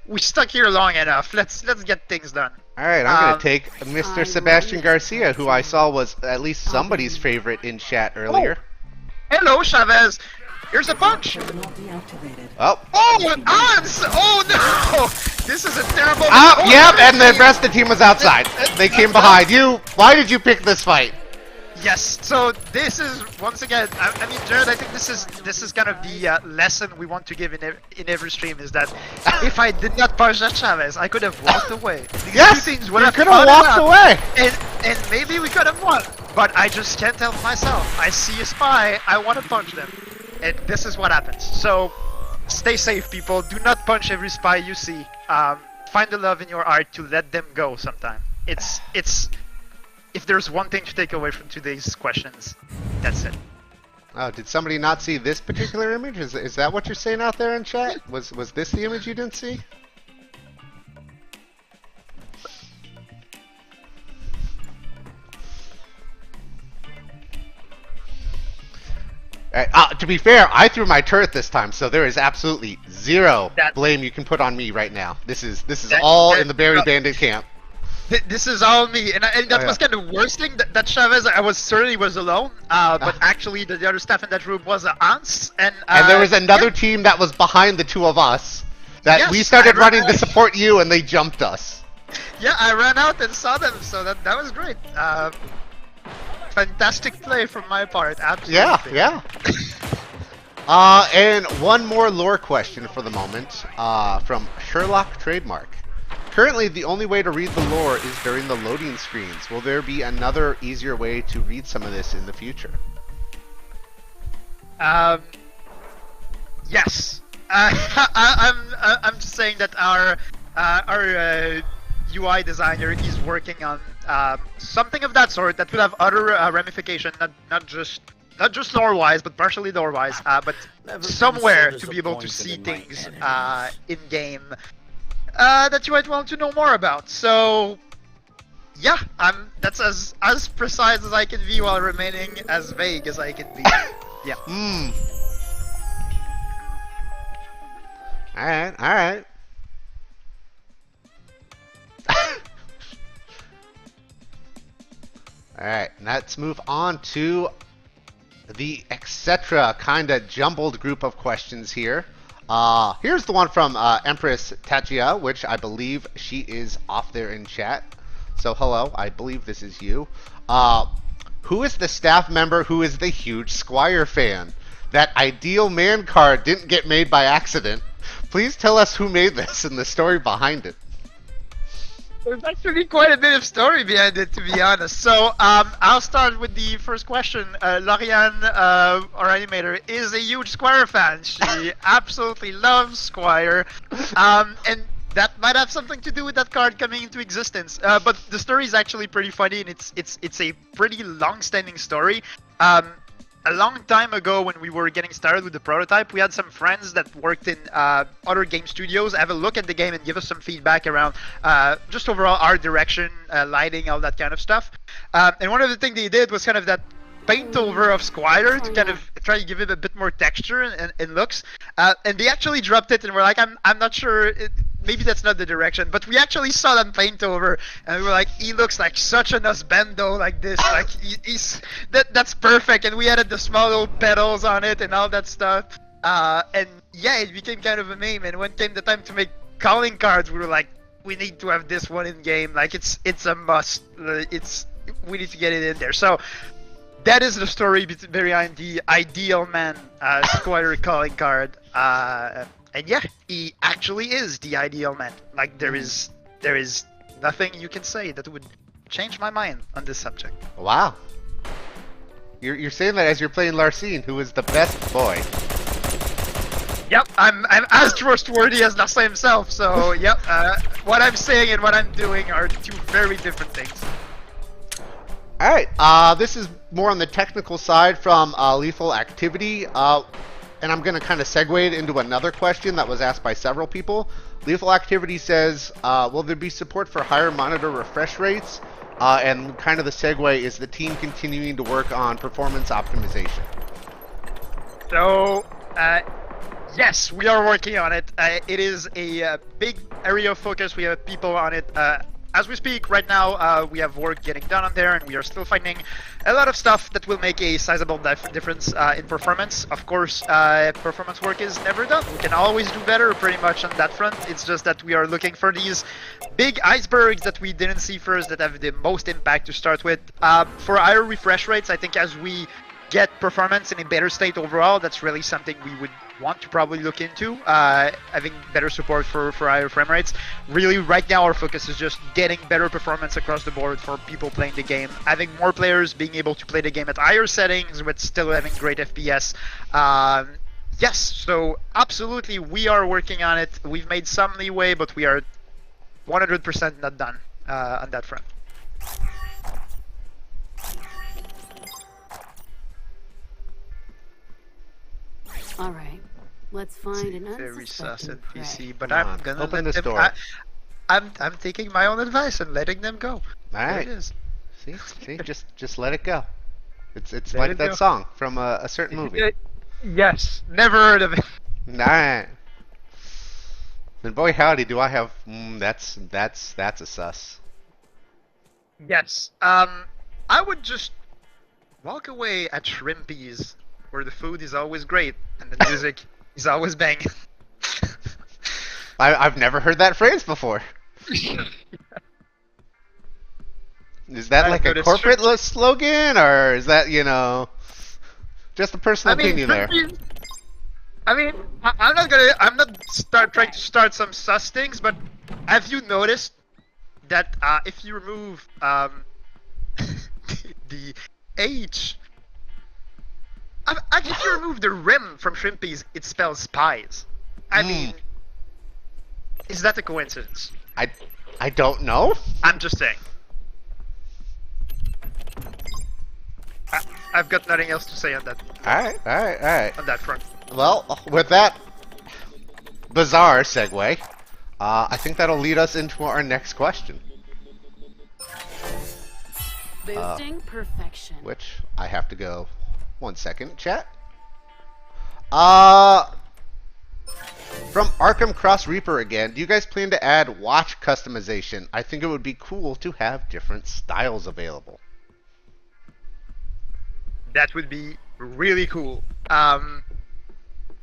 we stuck here long enough. Let's get things done. Alright, I'm gonna take Mr. I'm Sebastian ready. Garcia, who I saw was at least somebody's favorite in chat earlier. Hello, Chavez. Here's a punch. Terminal deactivated. Oh. Oh, Hans! Oh no! This is a terrible. Oh, yep, and the rest of the team was outside. They came behind you. Why did you pick this fight? Yes. So this is once again. I mean, Jared, I think this is kind of the lesson we want to give in every stream is that if I did not punch that Chavez, I could have walked away. These Yes, two things you would have could have fought it walked out. away. And maybe we could have won, but I just can't help myself. I see a spy, I want to punch them, and this is what happens. So stay safe, people. Do not punch every spy you see. Find the love in your heart to let them go sometime. It's if there's one thing to take away from today's questions, that's it. Oh, did somebody not see this particular image? Is that what you're saying out there in chat? Was this the image you didn't see? To be fair, I threw my turret this time, so there is absolutely zero blame you can put on me right now. This is all in the BariBandit camp. This is all me, and that was kind of the worst thing. That Chavez, I was certainly was alone, but actually the other staff in that room was Ants, and there was another team that was behind the two of us. That we started running to support you, and they jumped us. Yeah, I ran out and saw them, so that was great. Fantastic play from my part, absolutely. Yeah. And one more lore question for the moment, from Sherlock Trademark. Currently, the only way to read the lore is during the loading screens. Will there be another, easier way to read some of this in the future? Yes. I'm just saying that our UI designer is working on something of that sort that will have other ramification, not just lore-wise, but partially lore-wise, but somewhere to be able to see things in-game that you might want to know more about. So, yeah, that's as precise as I can be while remaining as vague as I can be. Yeah. Alright. Alright, let's move on to the etc. kind of jumbled group of questions here. Here's the one from Empress Tachia, which I believe she is off there in chat. So hello, I believe this is you. Who is the staff member who is the huge Squire fan? That ideal man card didn't get made by accident. Please tell us who made this and the story behind it. There's actually quite a bit of story behind it, to be honest. So, I'll start with the first question. Lorianne, our animator, is a huge Squire fan. She absolutely loves Squire, and that might have something to do with that card coming into existence. But the story is actually pretty funny, and it's a pretty long-standing story. A long time ago, when we were getting started with the prototype, we had some friends that worked in other game studios have a look at the game and give us some feedback around just overall art direction, lighting, all that kind of stuff. And one of the things they did was kind of that paint over of Squire to kind of try to give it a bit more texture and looks. And they actually dropped it, and we're like, I'm not sure. Maybe that's not the direction, but we actually saw them paint over, and we were like, he looks like such an Osbendo like this, like that's perfect. And we added the small little petals on it and all that stuff, and yeah, it became kind of a meme. And when came the time to make calling cards, we were like, we need to have this one in game, like it's a must. We need to get it in there. So that is the story behind the ideal man Squire calling card. And yeah, he actually is the ideal man. Like there is nothing you can say that would change my mind on this subject. Wow. You're saying that as you're playing Larcene, who is the best boy. Yep, I'm as trustworthy as Larcene himself. So yep, what I'm saying and what I'm doing are two very different things. All right. This is more on the technical side from Lethal Activity. And I'm going to kind of segue it into another question that was asked by several people. Lethal Activity says, will there be support for higher monitor refresh rates? And kind of the segue is the team continuing to work on performance optimization. So, yes, we are working on it. It is a big area of focus. We have people on it. As we speak right now, we have work getting done on there, and we are still finding a lot of stuff that will make a sizable difference in performance. Of course, performance work is never done. We can always do better pretty much on that front. It's just that we are looking for these big icebergs that we didn't see first that have the most impact to start with. For higher refresh rates, I think as we get performance in a better state overall, that's really something we would want to probably look into, having better support for higher frame rates. Really, right now our focus is just getting better performance across the board for people playing the game, having more players being able to play the game at higher settings but still having great FPS. Yes, so absolutely we are working on it. We've made some leeway, but we are 100% not done on that front. All right. Let's find an Very sus unsuspecting NPC, prey. but Come I'm on, gonna open let this them. door. I'm taking my own advice and letting them go. All There right. it is. See, just let it go. It's Let like it that go. song from a certain movie. Yes. Never heard of it. Alright. Then boy howdy do I have that's a sus. Yes. I would just walk away at Shrimpies, where the food is always great and the music is always banging. I've never heard that phrase before. Is that I've like a noticed corporate slogan, or is that, just a personal opinion there? Shrimpies. I'm not trying to start some sus things, but have you noticed that if you remove the H, if you remove the rim from Shrimpies, it spells spies. I mean, is that a coincidence? I don't know. I'm just saying. I've got nothing else to say on that Alright. on that front. Well, with that bizarre segue, I think that'll lead us into our next question, Boosting perfection. which I have to go 1 second, chat. From Arkham Cross Reaper again, do you guys plan to add watch customization? I think it would be cool to have different styles available. That would be really cool.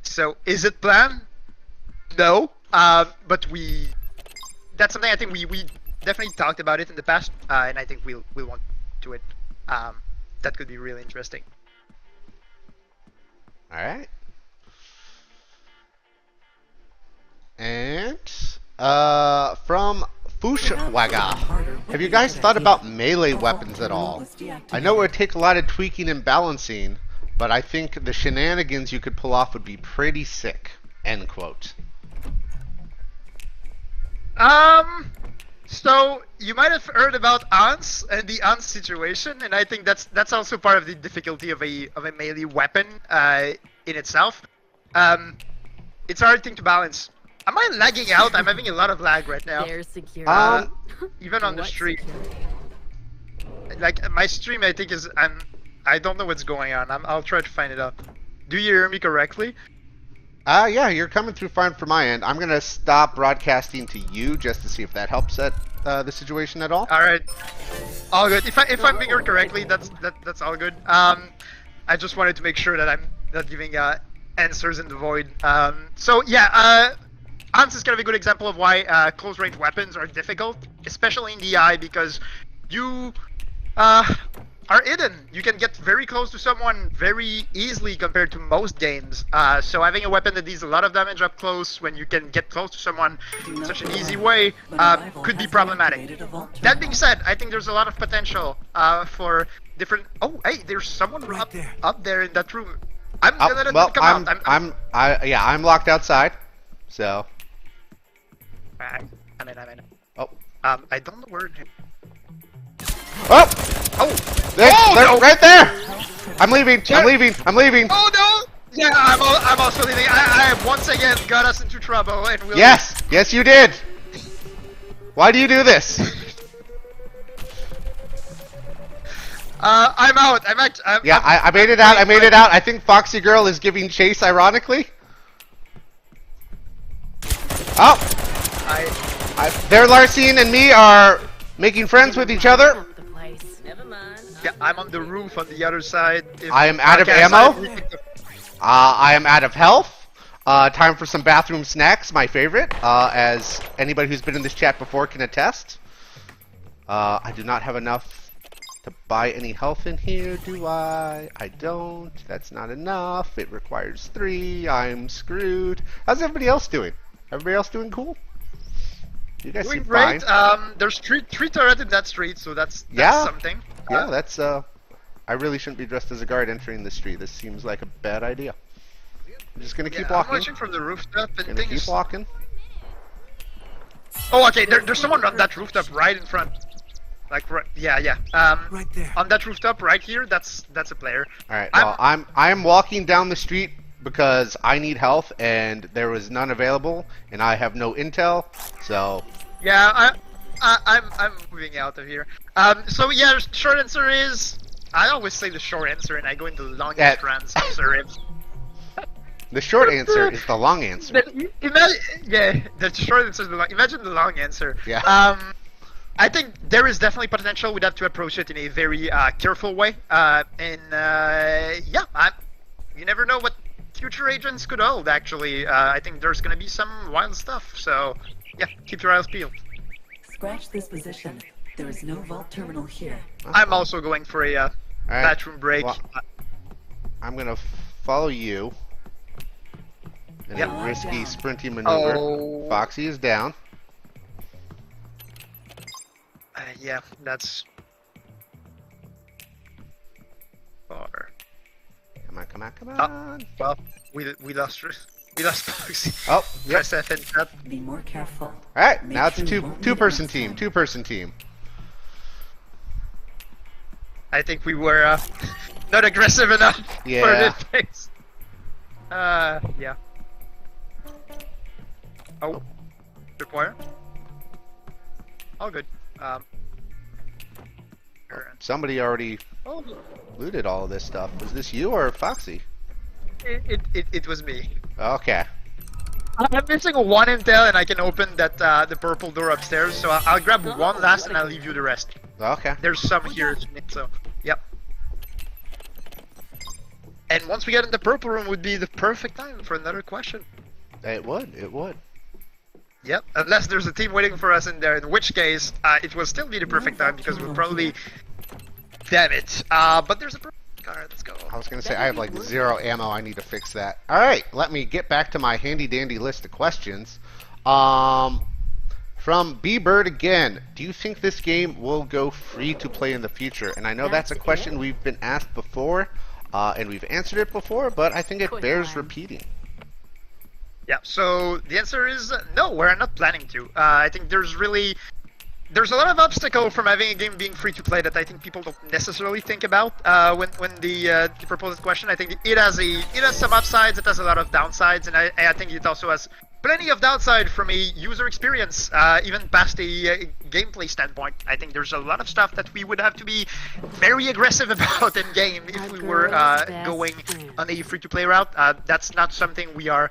So is it planned? No. But that's something I think we definitely talked about it in the past, and I think we'll want to it. That could be really interesting. Alright. And from Fushwaga, have you guys thought about melee weapons at all? I know it would take a lot of tweaking and balancing, but I think the shenanigans you could pull off would be pretty sick. End quote. So you might have heard about Ants and the Ants situation, and I think that's also part of the difficulty of a melee weapon in itself. It's a hard thing to balance. Am I lagging out? I'm having a lot of lag right now. There's security. Even on the What stream. security? Like my stream, I think I don't know what's going on. I'll try to find it out. Do you hear me correctly? Yeah, you're coming through fine from my end. I'm gonna stop broadcasting to you just to see if that helps at the situation at all. All right, all good. If I'm being heard correctly, that's all good. I just wanted to make sure that I'm not giving answers in the void. So yeah, Ants is kind of a good example of why close range weapons are difficult, especially in DI, because you are hidden. You can get very close to someone very easily compared to most games. So having a weapon that deals a lot of damage up close when you can get close to someone in such an easy way could be problematic. That being said, I think there's a lot of potential for different. Oh, hey, there's someone up there in that room. I'm gonna let them come out. I'm locked outside, so. I'm in. Oh. I don't know where. Oh! Oh! They're no! right there! I'm leaving! I'm leaving! Oh no! Yeah, I'm also leaving. I have once again got us into trouble, and we'll. Yes! Yes, you did! Why do you do this? I'm out. I made it out. I made it out. I think Foxy Girl is giving chase, ironically. Oh! There, Larcene and me are making friends with each other. The place. Never mind. Yeah, I'm on the roof on the other side. I am out of ammo. I am out of health. Time for some bathroom snacks, my favorite, as anybody who's been in this chat before can attest. I do not have enough to buy any health in here, do I? I don't. That's not enough. It requires 3. I'm screwed. How's everybody else doing? Everybody else doing cool? You guys Doing seem great. fine. There's three turrets in that street, so that's Yeah. something. Yeah, that's I really shouldn't be dressed as a guard entering the street. This seems like a bad idea. I'm just gonna keep I'm walking. watching from the rooftop and Gonna things. keep walking. Oh, okay. There's someone on that rooftop right in front. Like, right, yeah. Right there. On that rooftop right here, that's a player. All right. Well, I am walking down the street because I need health and there was none available, and I have no intel. So Yeah, I'm moving out of here. So yeah, short answer is I always say the short answer, and I go into the long answer. the short answer is the long answer. Yeah, the short answer is the long. Imagine the long answer. Yeah. I think there is definitely potential. We'd have to approach it in a very careful way. You never know what future agents could hold. Actually, I think there's gonna be some wild stuff. So yeah, keep your eyes peeled. Scratch this position. There is no vault terminal here. I'm also going for a bathroom break. Well, I'm gonna follow you in a risky sprinty maneuver. Oh. Foxy is down. Yeah, that's far. Come on. Well, we lost Foxy. Oh, yep. Press F and tab. Be more careful. All right, Make now it's sure you a won't two-person need team. next Two-person team. I think we were not aggressive enough for Yeah. this phase. Yeah. Oh, Tripwire. All good. Somebody already Oh, looted all of this stuff. Was this you or Foxy? it was me. Okay. I'm missing one intel, and I can open that the purple door upstairs. So I'll grab one last, and I'll leave you the rest. Okay. There's some here, so yep. And once we get in the purple room, would be the perfect time for another question. It would. It would. Yep, unless there's a team waiting for us in there, in which case it will still be the perfect time because we'll probably. Damn it! But there's a perfect card. Let's go. I was gonna say I have like 0 ammo. I need to fix that. All right, let me get back to my handy dandy list of questions. From B-Bird again, do you think this game will go free to play in the future? And I know that's a question we've been asked before, and we've answered it before, but I think it bears repeating. Yeah, so the answer is no, we're not planning to. I think there's a lot of obstacle from having a game being free to play that I think people don't necessarily think about when the proposed question. I think it has some upsides, it has a lot of downsides, and I think it also has plenty of downside from a user experience, even past a gameplay standpoint. I think there's a lot of stuff that we would have to be very aggressive about in game if we were going on a free-to-play route. That's not something we are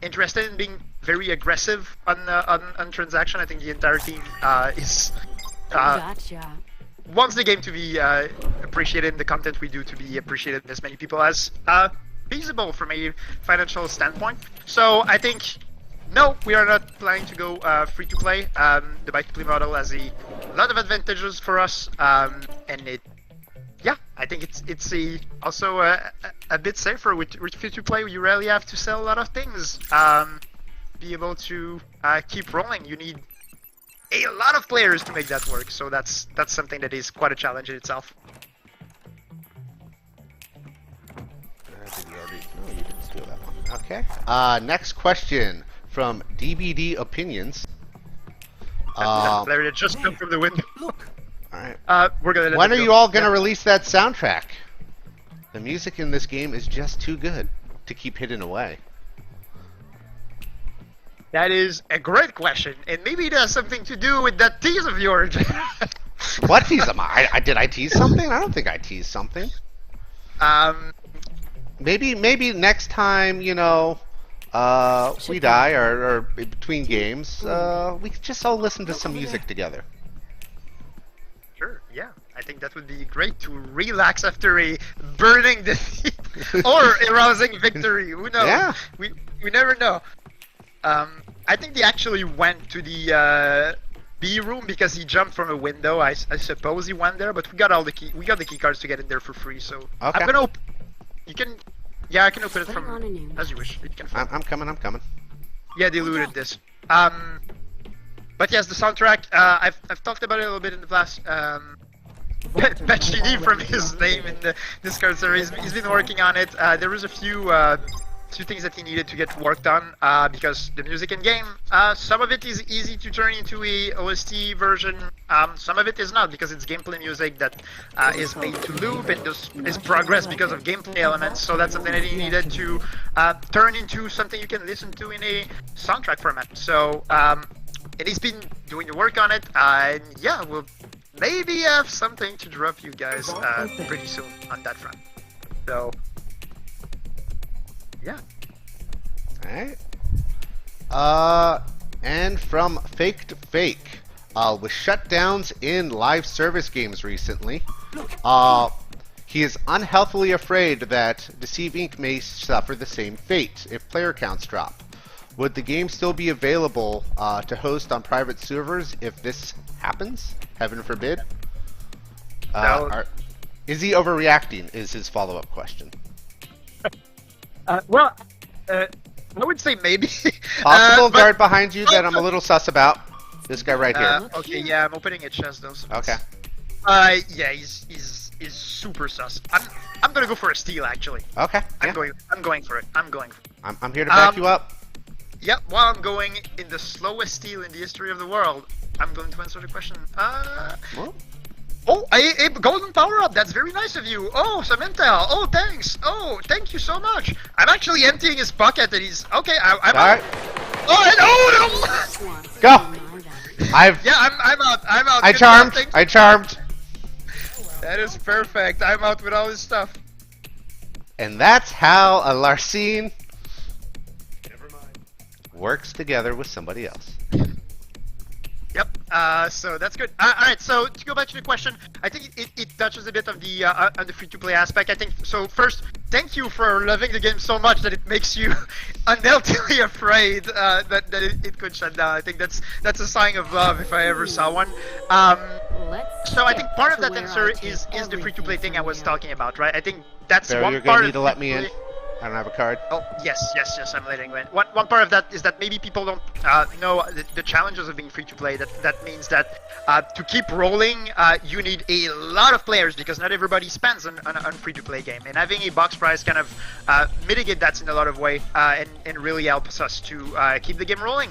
interested in, being very aggressive on transaction. I think the entire team is Gotcha. wants the game to be appreciated, and the content we do to be appreciated as many people as feasible from a financial standpoint. So I think no, we are not planning to go free to play. The buy to play model has a lot of advantages for us, and I think it's also a bit safer with free to play. You rarely have to sell a lot of things. Be able to keep rolling. You need a lot of players to make that work. So that's something that is quite a challenge in itself. No, you didn't steal that one. Okay. Next question from DBD Opinions. Player that just come from the window. All right. We're gonna. When are you all gonna release that soundtrack? The music in this game is just too good to keep hidden away. That is a great question, and maybe it has something to do with that tease of yours. What tease am I? Did I tease something? I don't think I teased something. Maybe next time, you know, we die or between games, we could just all listen to some music together. Sure, yeah. I think that would be great to relax after a burning defeat or a rousing victory. Who knows? Yeah. We never know. I think they actually went to the B room because he jumped from a window. I suppose he went there, but we got the key cards to get in there for free. So Okay. I'm gonna you can. Yeah, I can open it from as you wish. You can. I'm coming. Yeah, they looted this. But yes, the soundtrack. I've talked about it a little bit in the past. Petchini from his name in the Discord series. He's been working on it. There was a few few things that he needed to get worked on because the music in game, some of it is easy to turn into a OST version. Some of it is not because it's gameplay music that is made to loop and is progress because of gameplay elements. So that's something that he needed to turn into something you can listen to in a soundtrack format. So and he's been doing the work on it. And yeah, we'll maybe have something to drop you guys pretty soon on that front. So yeah. Alright. And from Fake to Fake, with shutdowns in live service games recently, he is unhealthily afraid that Deceive Inc. may suffer the same fate if player counts drop. Would the game still be available to host on private servers if this happens? Heaven forbid. Is he overreacting? Is his follow-up question. Well, I would say maybe. Possible guard behind you that I'm a little sus about. This guy right here. Okay, yeah, I'm opening a chest though. So Okay. Yeah, he's super sus. I'm gonna go for a steal actually. Okay. I'm going for it. I'm here to back you up. Yep. While I'm going in the slowest steal in the history of the world, I'm going to answer the question. Well, Oh, a golden power-up! That's very nice of you! Oh, some intel! Oh, thanks! Oh, thank you so much! I'm actually emptying his pocket and he's... Okay, I'm alright. out! Oh, no! Go! Yeah, I'm out! I charmed! That is perfect, I'm out with all this stuff. And that's how a Larcene works together with somebody else. Yep. So that's good. All right. So to go back to the question, I think it touches a bit of the on the free-to-play aspect. I think so. First, thank you for loving the game so much that it makes you unhealthily afraid that it could shut down. I think that's a sign of love if I ever saw one. So I think part of that answer is the free-to-play thing I was talking about, right? I think that's Barry, one you're part gonna need of to let me in. I don't have a card. Oh, yes, I'm letting you in. One part of that is that maybe people don't know the challenges of being free-to-play. That means that to keep rolling, you need a lot of players because not everybody spends on free-to-play game. And having a box price kind of mitigate that in a lot of way and really helps us to keep the game rolling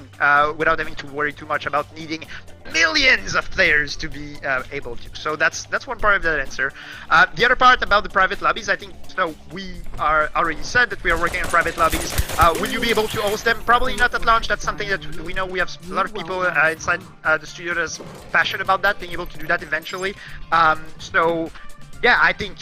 without having to worry too much about needing millions of players to be able to. So that's one part of that answer. The other part about the private lobbies, I think, so we are already said that we are working on private lobbies. Will you be able to host them? Probably not at launch. That's something that we know we have a lot of people inside the studio that's passionate about that, being able to do that eventually. So yeah, I think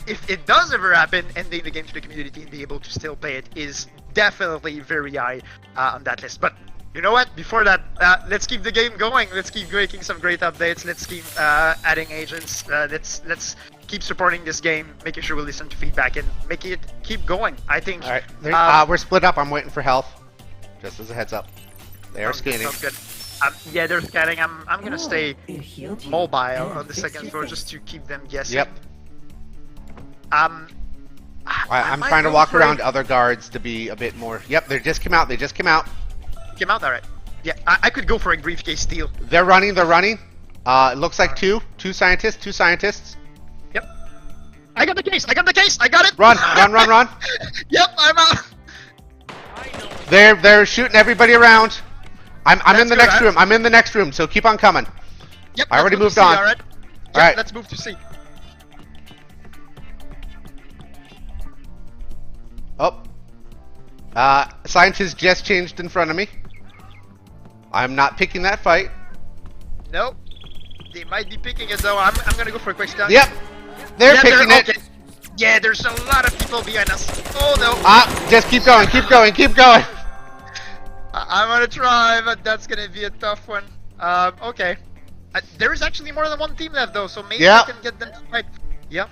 if it does ever happen, ending the game to the community and be able to still play it is definitely very high on that list. But you know what? Before that, let's keep the game going. Let's keep making some great updates. Let's keep adding agents. Let's keep supporting this game, making sure we listen to feedback and make it keep going. I think. All right, we're split up. I'm waiting for health. Just as a heads up, they are scanning. Sounds good. Yeah, they're scanning. I'm gonna stay mobile on the second floor just to keep them guessing. Yep. I'm trying to walk around other guards to be a bit more. Yep, they just came out. Came out, alright. Yeah, I could go for a briefcase steal. They're running. It looks like two scientists. Yep. I got the case, I got it! Run! Yep, I'm out! They're shooting everybody around. I'm in the That's next good, room. I'm in the next room, so keep on coming. Yep, I already moved C, on. Alright, Alright. let's move to C. Oh. Scientist just changed in front of me. I'm not picking that fight. Nope. They might be picking it though. I'm gonna go for a quick stun. Yep. They're picking it. Okay. Yeah, there's a lot of people behind us. Oh no. Just keep going. I'm gonna try, but that's gonna be a tough one. Okay. There is actually more than one team left though, so maybe I can get them to fight. Yep.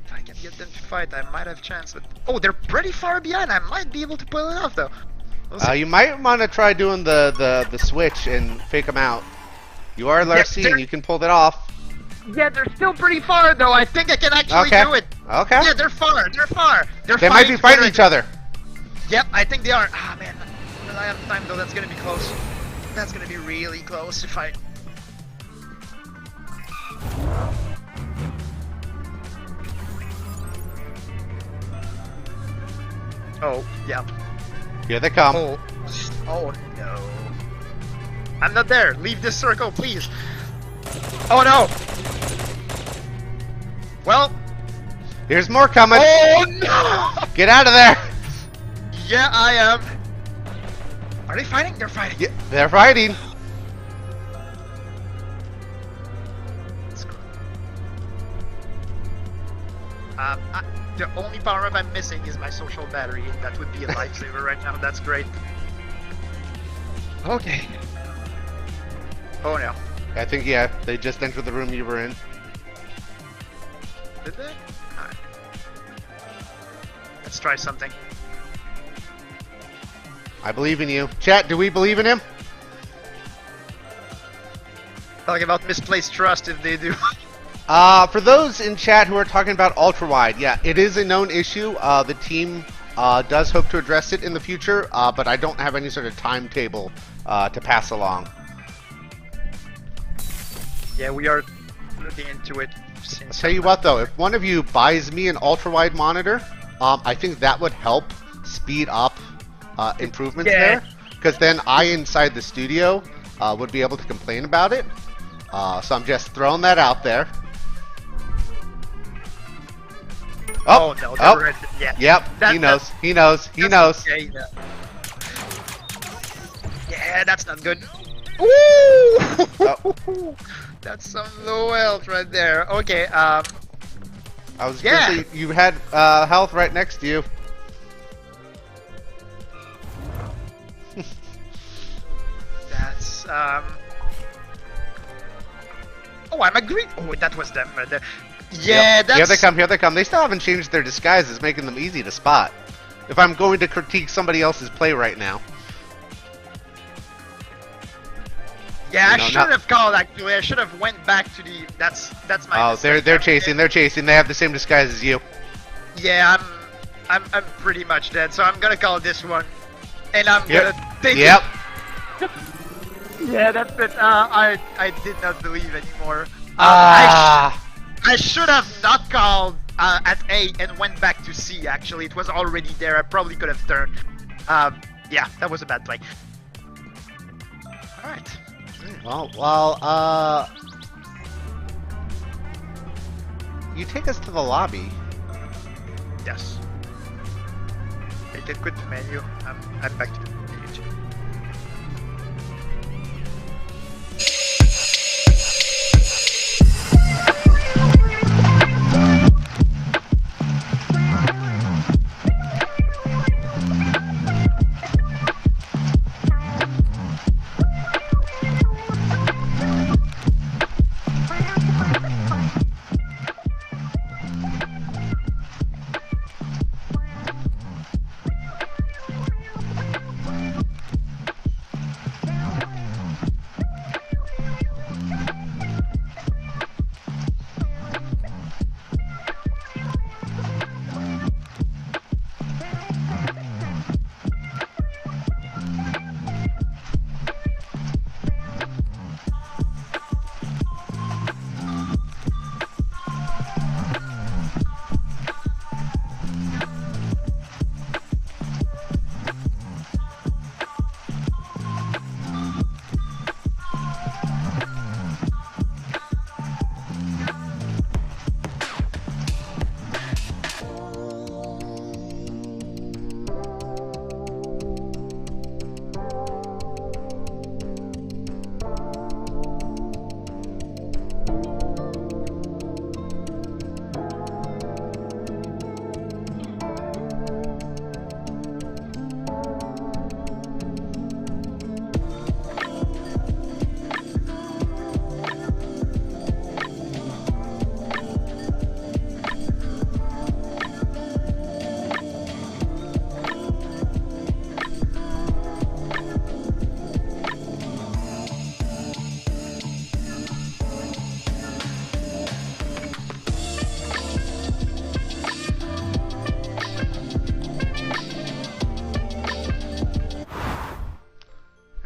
If I can get them to fight, I might have a chance. But oh, they're pretty far behind. I might be able to pull it off though. You might want to try doing the switch and fake them out. You are Larcene, you can pull that off. yeah, they're still pretty far though. I think I can actually do it. Okay. Yeah, they're far. They might be fighting each other. Yep, I think they are. Ah man, rely on time though. That's gonna be close. That's gonna be really close if I. Oh, yeah. Here they come. Oh. Oh, no. I'm not there. Leave this circle, please. Oh, no. Well. Here's more coming. Oh, no. Get out of there. Yeah, I am. Are they fighting? They're fighting. Yeah, they're fighting. The only power-up I'm missing is my social battery. That would be a lifesaver right now. That's great. Okay. Oh no. I think, yeah, they just entered the room you were in. Did they? Alright. Let's try something. I believe in you. Chat, do we believe in him? Talking about misplaced trust if they do. For those in chat who are talking about ultra-wide, yeah, it is a known issue. The team does hope to address it in the future, but I don't have any sort of timetable to pass along. Yeah, we are looking into it. I'll tell you what, though, if one of you buys me an ultra-wide monitor, I think that would help speed up improvements there, because then I, inside the studio, would be able to complain about it. So I'm just throwing that out there. Oh no! Oh, yeah. Yep. He knows. He knows. He knows. Okay, yeah, that's not good. Ooh! Oh. That's some low health right there. Okay. I was gonna say you had health right next to you. That's Oh, I'm agreeing. Oh, that was them right there. Yeah, yep. that's... Here they come, here they come. They still haven't changed their disguises, making them easy to spot. If I'm going to critique somebody else's play right now. Yeah, I should have called, actually. I should have went back to the... That's my mistake. Oh, they're chasing, they're chasing. They have the same disguise as you. Yeah, I'm pretty much dead, so I'm gonna call this one. And I'm gonna take Yep. it. Yeah, that's it. I did not believe anymore. I should have not called at A and went back to C, actually. It was already there. I probably could have turned. Yeah, that was a bad play. Alright. Well, you take us to the lobby. Yes. Take it quit the menu. I'm back to the page.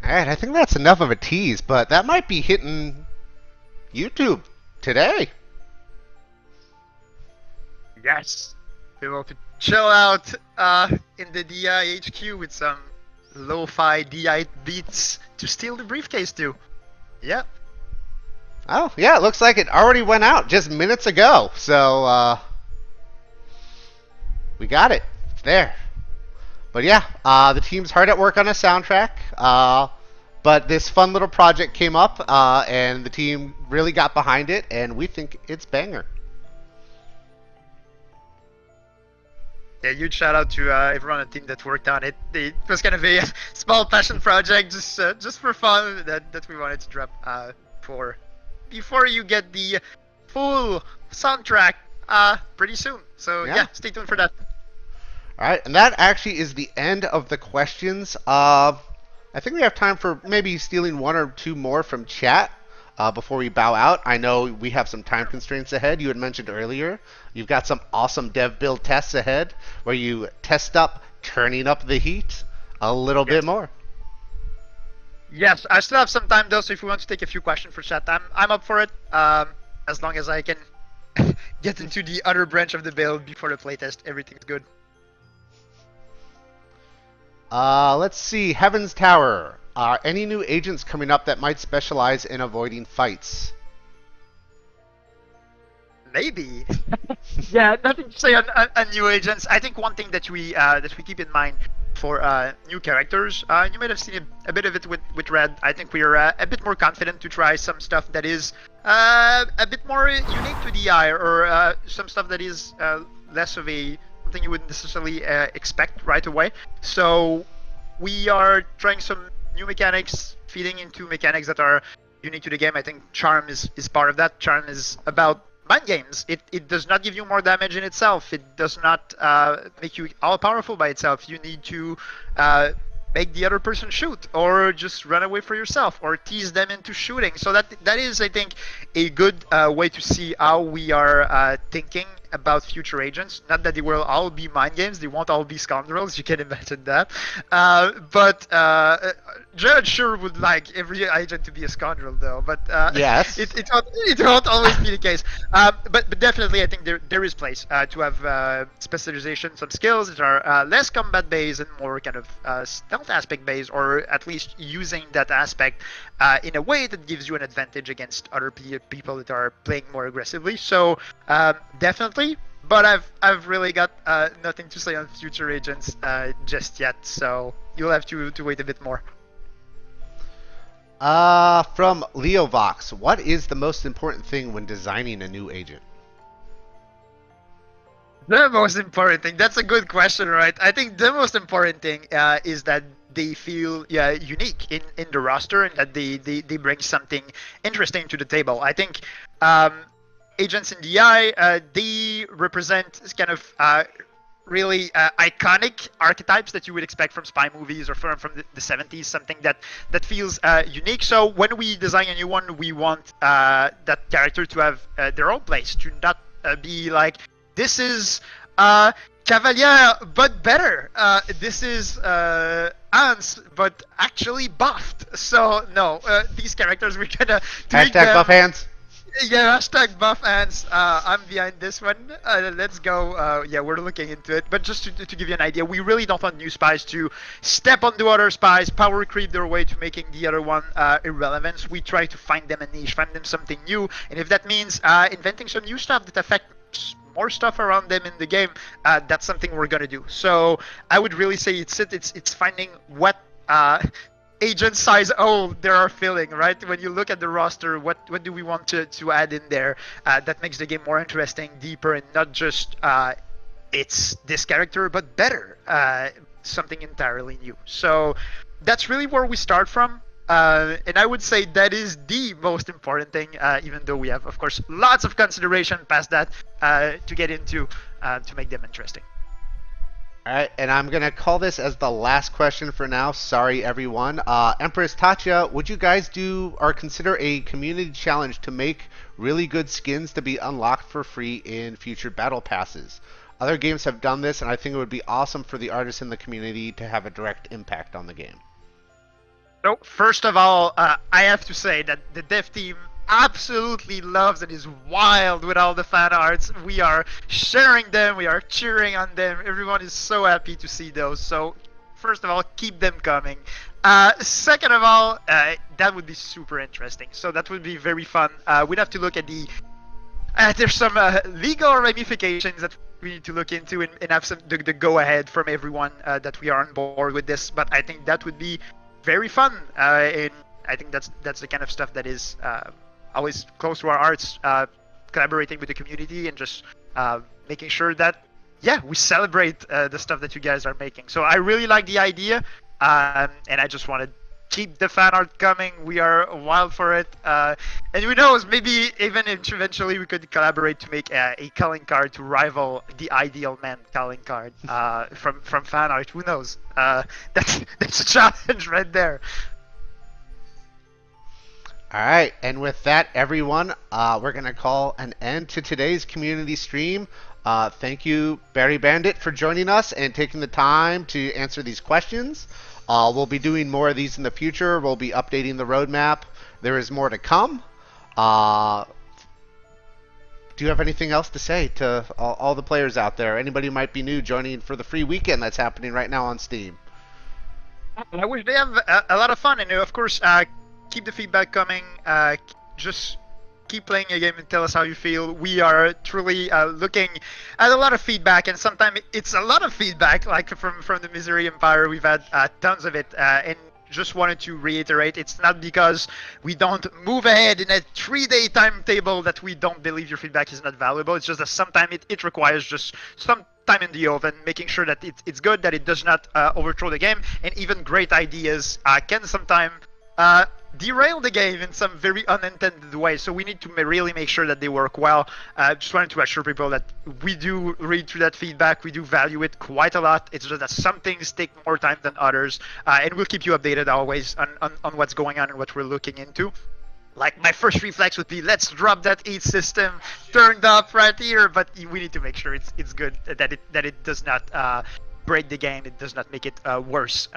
Alright, I think that's enough of a tease, but that might be hitting YouTube today. Yes. be able to chill out in the DI HQ with some lo-fi DI beats to steal the briefcase too. Yeah. Oh, yeah, it looks like it already went out just minutes ago. So, we got it. It's there. But yeah, the team's hard at work on a soundtrack. But this fun little project came up, and the team really got behind it, and we think it's banger. Yeah, huge shout out to everyone on the team that worked on it. It was kind of a small passion project, just for fun that we wanted to drop for before you get the full soundtrack pretty soon. So yeah, stay tuned for that. All right, and that actually is the end of the questions. I think we have time for maybe stealing one or two more from chat before we bow out. I know we have some time constraints ahead. You had mentioned earlier you've got some awesome dev build tests ahead where you test up turning up the heat a little bit more. Yes, I still have some time though, so if you want to take a few questions for chat, I'm up for it. As long as I can get into the other branch of the build before the playtest, everything's good. Let's see. Heaven's Tower. Any new agents coming up that might specialize in avoiding fights? Maybe. Yeah, nothing to say on new agents. I think one thing that we keep in mind for new characters, you might have seen a bit of it with Red. I think we are a bit more confident to try some stuff that is a bit more unique to the eye, or some stuff that is less of something you wouldn't necessarily expect right away. So we are trying some new mechanics, feeding into mechanics that are unique to the game. I think Charm is part of that. Charm is about mind games. It does not give you more damage in itself. It does not make you all powerful by itself. You need to make the other person shoot, or just run away for yourself, or tease them into shooting. So that is, I think, a good way to see how we are thinking about future agents. Not that they will all be mind games, they won't all be scoundrels, you can imagine that. But Jared sure would like every agent to be a scoundrel though, but yes. it won't always be the case. But definitely I think there is place to have specialization, some skills that are less combat based and more kind of stealth aspect based, or at least using that aspect in a way that gives you an advantage against other people that are playing more aggressively. So definitely. But I've really got nothing to say on future agents just yet, so you'll have to wait a bit more. From Leovox, what is the most important thing when designing a new agent? The most important thing? That's a good question, right? I think the most important thing is that they feel unique in the roster, and that they bring something interesting to the table. I think agents in DI, they represent kind of really iconic archetypes that you would expect from spy movies or from the 70s, something that feels unique. So when we design a new one, we want that character to have their own place, to not be like, this is Cavalier but better, this is Hans but actually buffed. So no, these characters, we're gonna hashtag buff hands. Yeah, hashtag buff hands. I'm behind this one. Let's go. Yeah, we're looking into it. But just to give you an idea, we really don't want new spies to step onto other spies, power creep their way to making the other one irrelevant. We try to find them a niche, find them something new. And if that means inventing some new stuff that affects more stuff around them in the game, that's something we're gonna do. So I would really say it's finding what agent size there are filling, right? When you look at the roster, what do we want to add in there that makes the game more interesting, deeper, and not just it's this character but better, something entirely new. So that's really where we start from, and I would say that is the most important thing, even though we have, of course, lots of consideration past that to get into to make them interesting. Alright, and I'm going to call this as the last question for now. Sorry, everyone. Empress Tatya, would you guys do or consider a community challenge to make really good skins to be unlocked for free in future battle passes? Other games have done this, and I think it would be awesome for the artists in the community to have a direct impact on the game. So, first of all, I have to say that the dev team absolutely loves and is wild with all the fan arts. We are sharing them, we are cheering on them. Everyone is so happy to see those. So first of all, keep them coming. Second of all, that would be super interesting. So that would be very fun. We'd have to look at the there's some legal ramifications that we need to look into and have some the go-ahead from everyone that we are on board with this. But I think that would be very fun, and I think that's the kind of stuff that is always close to our hearts. Collaborating with the community and just making sure that we celebrate the stuff that you guys are making. So I really like the idea, and I just want to keep the fan art coming. We are wild for it, and who knows, maybe even eventually we could collaborate to make a calling card to rival the Ideal Man calling card from fan art. Who knows? That's a challenge right there. All right, and with that, everyone, we're going to call an end to today's community stream. Thank you, BariBandit, for joining us and taking the time to answer these questions. We'll be doing more of these in the future. We'll be updating the roadmap. There is more to come. Do you have anything else to say to all the players out there? Anybody who might be new joining for the free weekend that's happening right now on Steam? I wish they have a lot of fun, and of course, keep the feedback coming. Just keep playing a game and tell us how you feel. We are truly looking at a lot of feedback, and sometimes it's a lot of feedback, like from the Misery Empire. We've had tons of it, and just wanted to reiterate, it's not because we don't move ahead in a 3-day timetable that we don't believe your feedback is not valuable. It's just that sometimes it requires just some time in the oven, making sure that it's good, that it does not overthrow the game, and even great ideas can sometimes derail the game in some very unintended way. So we need to really make sure that they work well. Just wanted to assure people that we do read through that feedback. We do value it quite a lot. It's just that some things take more time than others, and we'll keep you updated always on what's going on and what we're looking into. Like, my first reflex would be, let's drop that eat system turned up right here, but we need to make sure it's good, that it does not break the game, it does not make it worse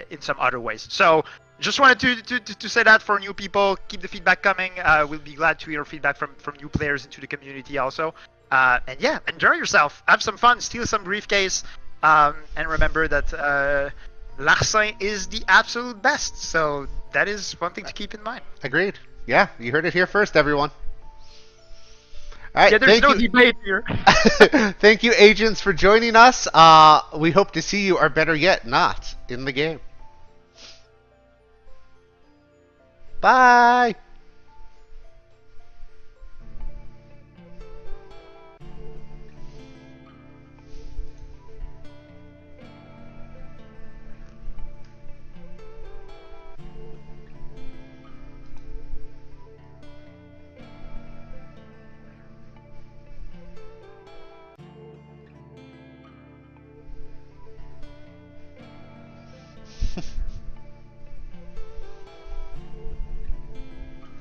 in some other ways. So just wanted to say that for new people, keep the feedback coming. We'll be glad to hear feedback from new players into the community also. And yeah, enjoy yourself, have some fun, steal some briefcase, and remember that Larcin is the absolute best. So that is one thing to keep in mind. Agreed. Yeah, you heard it here first, everyone. All right, Yeah, there's no debate here. Thank you, agents, for joining us. We hope to see you, or better yet, not in the game. Bye.